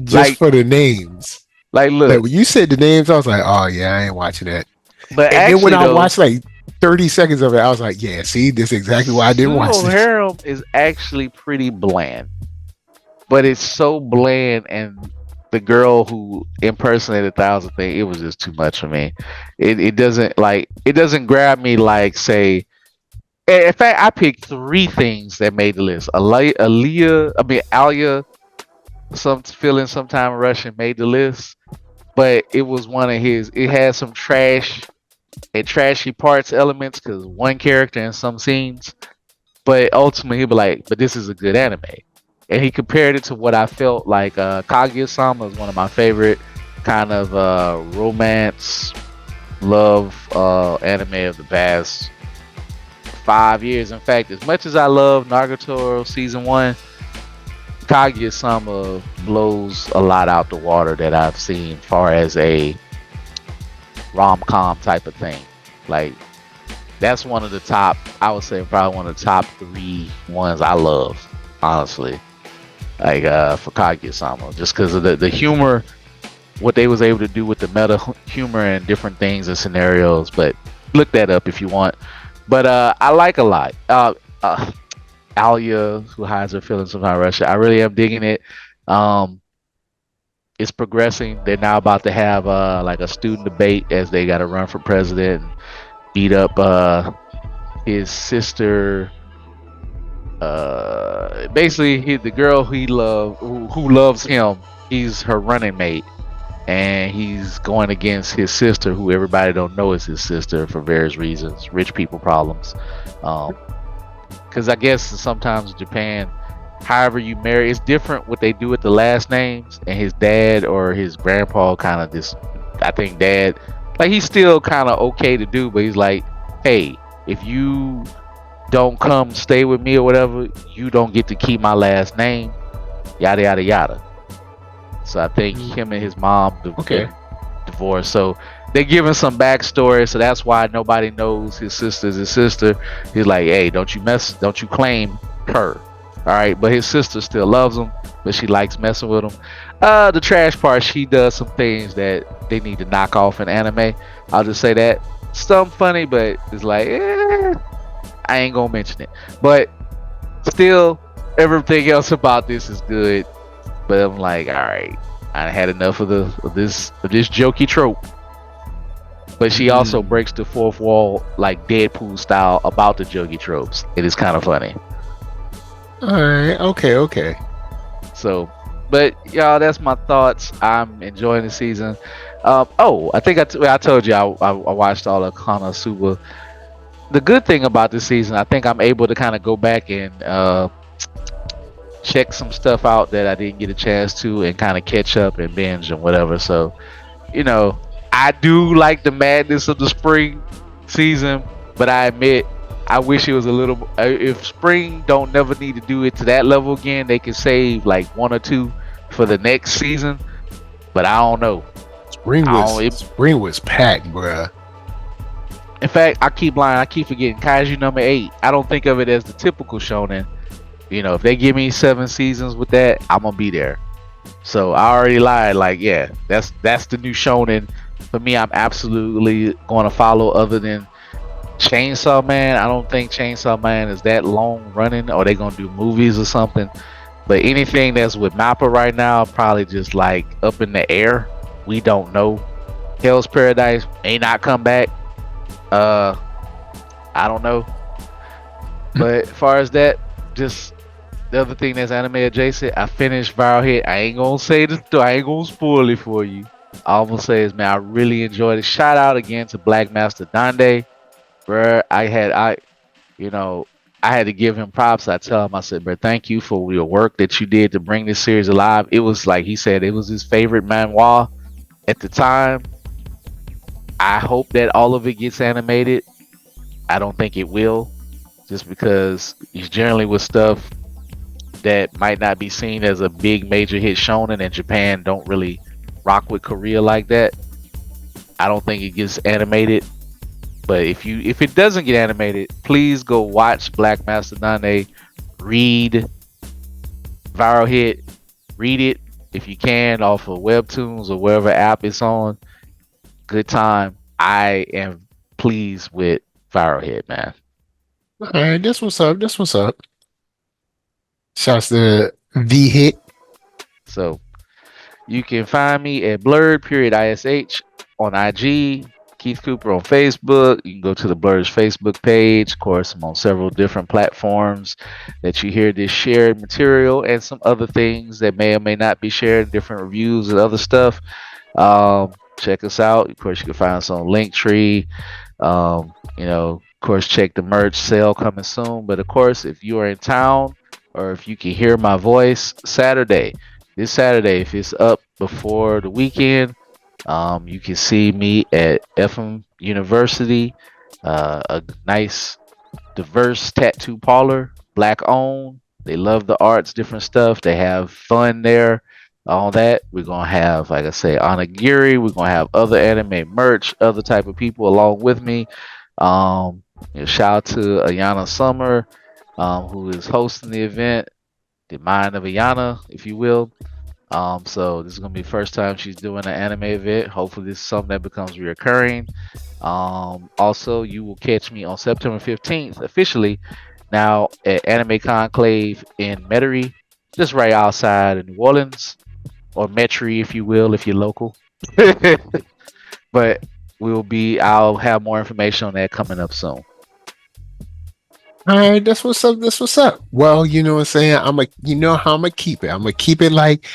just like for the names. like Like look, when you said the names, I was like, oh yeah, I ain't watching that. but And then when actually I though, watched like 30 seconds of it, I was like, yeah, see, this is exactly why I didn't watch pseudo this. harem is actually pretty bland. But it's so bland, and the girl who impersonated 1,000 thing, it was just too much for me. It doesn't grab me like say. In fact, I picked three things that made the list. Alia, some feeling sometime Russian made the list, but it was one of his. It had some trash and trashy parts elements because one character in some scenes, but ultimately he'd be like, "But this is a good anime," and he compared it to what I felt like. Kaguya-sama is one of my favorite kind of romance love anime of the past 5 years. In fact, as much as I love Naruto season one, Kaguya-sama blows a lot out the water that I've seen, far as a rom-com type of thing. Like that's one of the top. I would say probably one of the top three ones I love, honestly. Like for Kaguya-sama, just because of the humor, what they was able to do with the meta humor and different things and scenarios. But look that up if you want. But I like a lot. Alia, who hides her feelings sometimes Russia. I really am digging it. Um, it's progressing. They're now about to have like a student debate as they got to run for president and beat up his sister basically the girl who loves him, he's her running mate, and he's going against his sister, who everybody don't know is his sister for various reasons, rich people problems. Because I guess sometimes in Japan, however you marry, it's different what they do with the last names. And his dad or his grandpa kind of just, I think dad, like he's still kind of okay to do, but he's like, hey, if you don't come stay with me or whatever, you don't get to keep my last name, yada yada yada. So I think him and his mom Okay. been divorced. So they're giving some backstory. So that's why nobody knows his sister's his sister. He's like, hey, don't you claim her. All right, but his sister still loves him, but she likes messing with him. The trash part, she does some things that they need to knock off in anime. I'll just say that. Some funny, but it's like, I ain't gonna mention it. But still, everything else about this is good. But I'm like, all right, I had enough of this jokey trope. But she also breaks the fourth wall like Deadpool style about the jokey tropes. It is kind of funny. All right. Okay. Okay. So, but y'all, that's my thoughts. I'm enjoying the season. I think I told you I watched all of KonoSuba. The good thing about this season, I think I'm able to kind of go back and check some stuff out that I didn't get a chance to, and kind of catch up and binge and whatever. So, you know, I do like the madness of the spring season, but I admit I wish it was a little. If spring don't never need to do it to that level again, they could save like one or two for the next season. But I don't know. Spring was packed, bruh. In fact, I keep lying. I keep forgetting Kaiju number 8. I don't think of it as the typical shonen. You know, if they give me 7 seasons with that, I'm gonna be there. So I already lied. Like, yeah, that's the new shonen. For me, I'm absolutely going to follow. Other than Chainsaw Man, I don't think Chainsaw Man is that long running, or they gonna do movies or something. But anything that's with Mappa right now, probably just like up in the air. We don't know. Hell's Paradise may not come back. I don't know. But as far as that, just the other thing that's anime adjacent, I finished Viral Hit. I ain't gonna say this, I ain't gonna spoil it for you. All I'm gonna say is, man, I really enjoyed it. Shout out again to Black Master Dande, bruh. You know, I had to give him props. I tell him, I said, bro, thank you for your work that you did to bring this series alive. It was like he said, it was his favorite manhwa at the time. I hope that all of it gets animated. I don't think it will, just because he's generally with stuff that might not be seen as a big major hit shonen, and Japan don't really rock with Korea like that. I don't think it gets animated. But if it doesn't get animated, please go watch Black Master Dane, read Viral Hit, read it if you can off of Webtoons or wherever app it's on. Good time. I am pleased with Viral Hit, man. All right. This what's up. This what's up. Shouts to the hit. So you can find me at blurred.ish on IG, Keith Cooper on Facebook. You can go to the Blurred's Facebook page. Of course, I'm on several different platforms that you hear this shared material and some other things that may or may not be shared, different reviews and other stuff. Check us out. Of course, you can find us on Linktree. Of course, check the merch sale coming soon. But of course, if you are in town or if you can hear my voice, this Saturday, if it's up before the weekend, you can see me at FM University, a nice, diverse tattoo parlor, black owned. They love the arts, different stuff. They have fun there. All that. We're gonna have, like I say, onigiri. We're gonna have other anime merch, other type of people along with me. Shout out to Ayana Summer, who is hosting the event, the mind of Ayana, if you will. So this is gonna be the first time she's doing an anime event. Hopefully, this is something that becomes reoccurring. Also, you will catch me on September 15th officially now at Anime Conclave in Metairie, just right outside of New Orleans, or Metairie, if you will, if you're local. But I'll have more information on that coming up soon. All right, that's what's up. That's what's up. Well, you know what I'm saying? You know how I'm gonna keep it. I'm gonna keep it like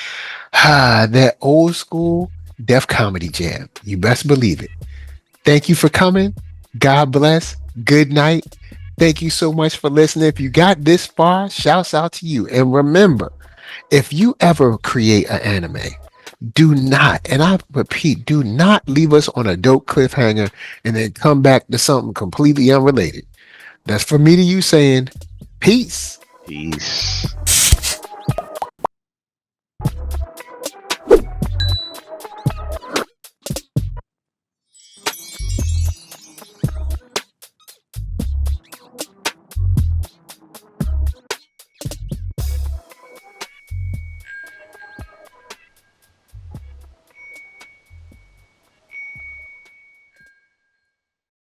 that old school Def Comedy Jam. You best believe it. Thank you for coming. God bless. Good night. Thank you so much for listening. If you got this far, shouts out to you. And remember, if you ever create an anime, do not, and I repeat, do not leave us on a dope cliffhanger and then come back to something completely unrelated. That's for me to you saying, peace. Peace.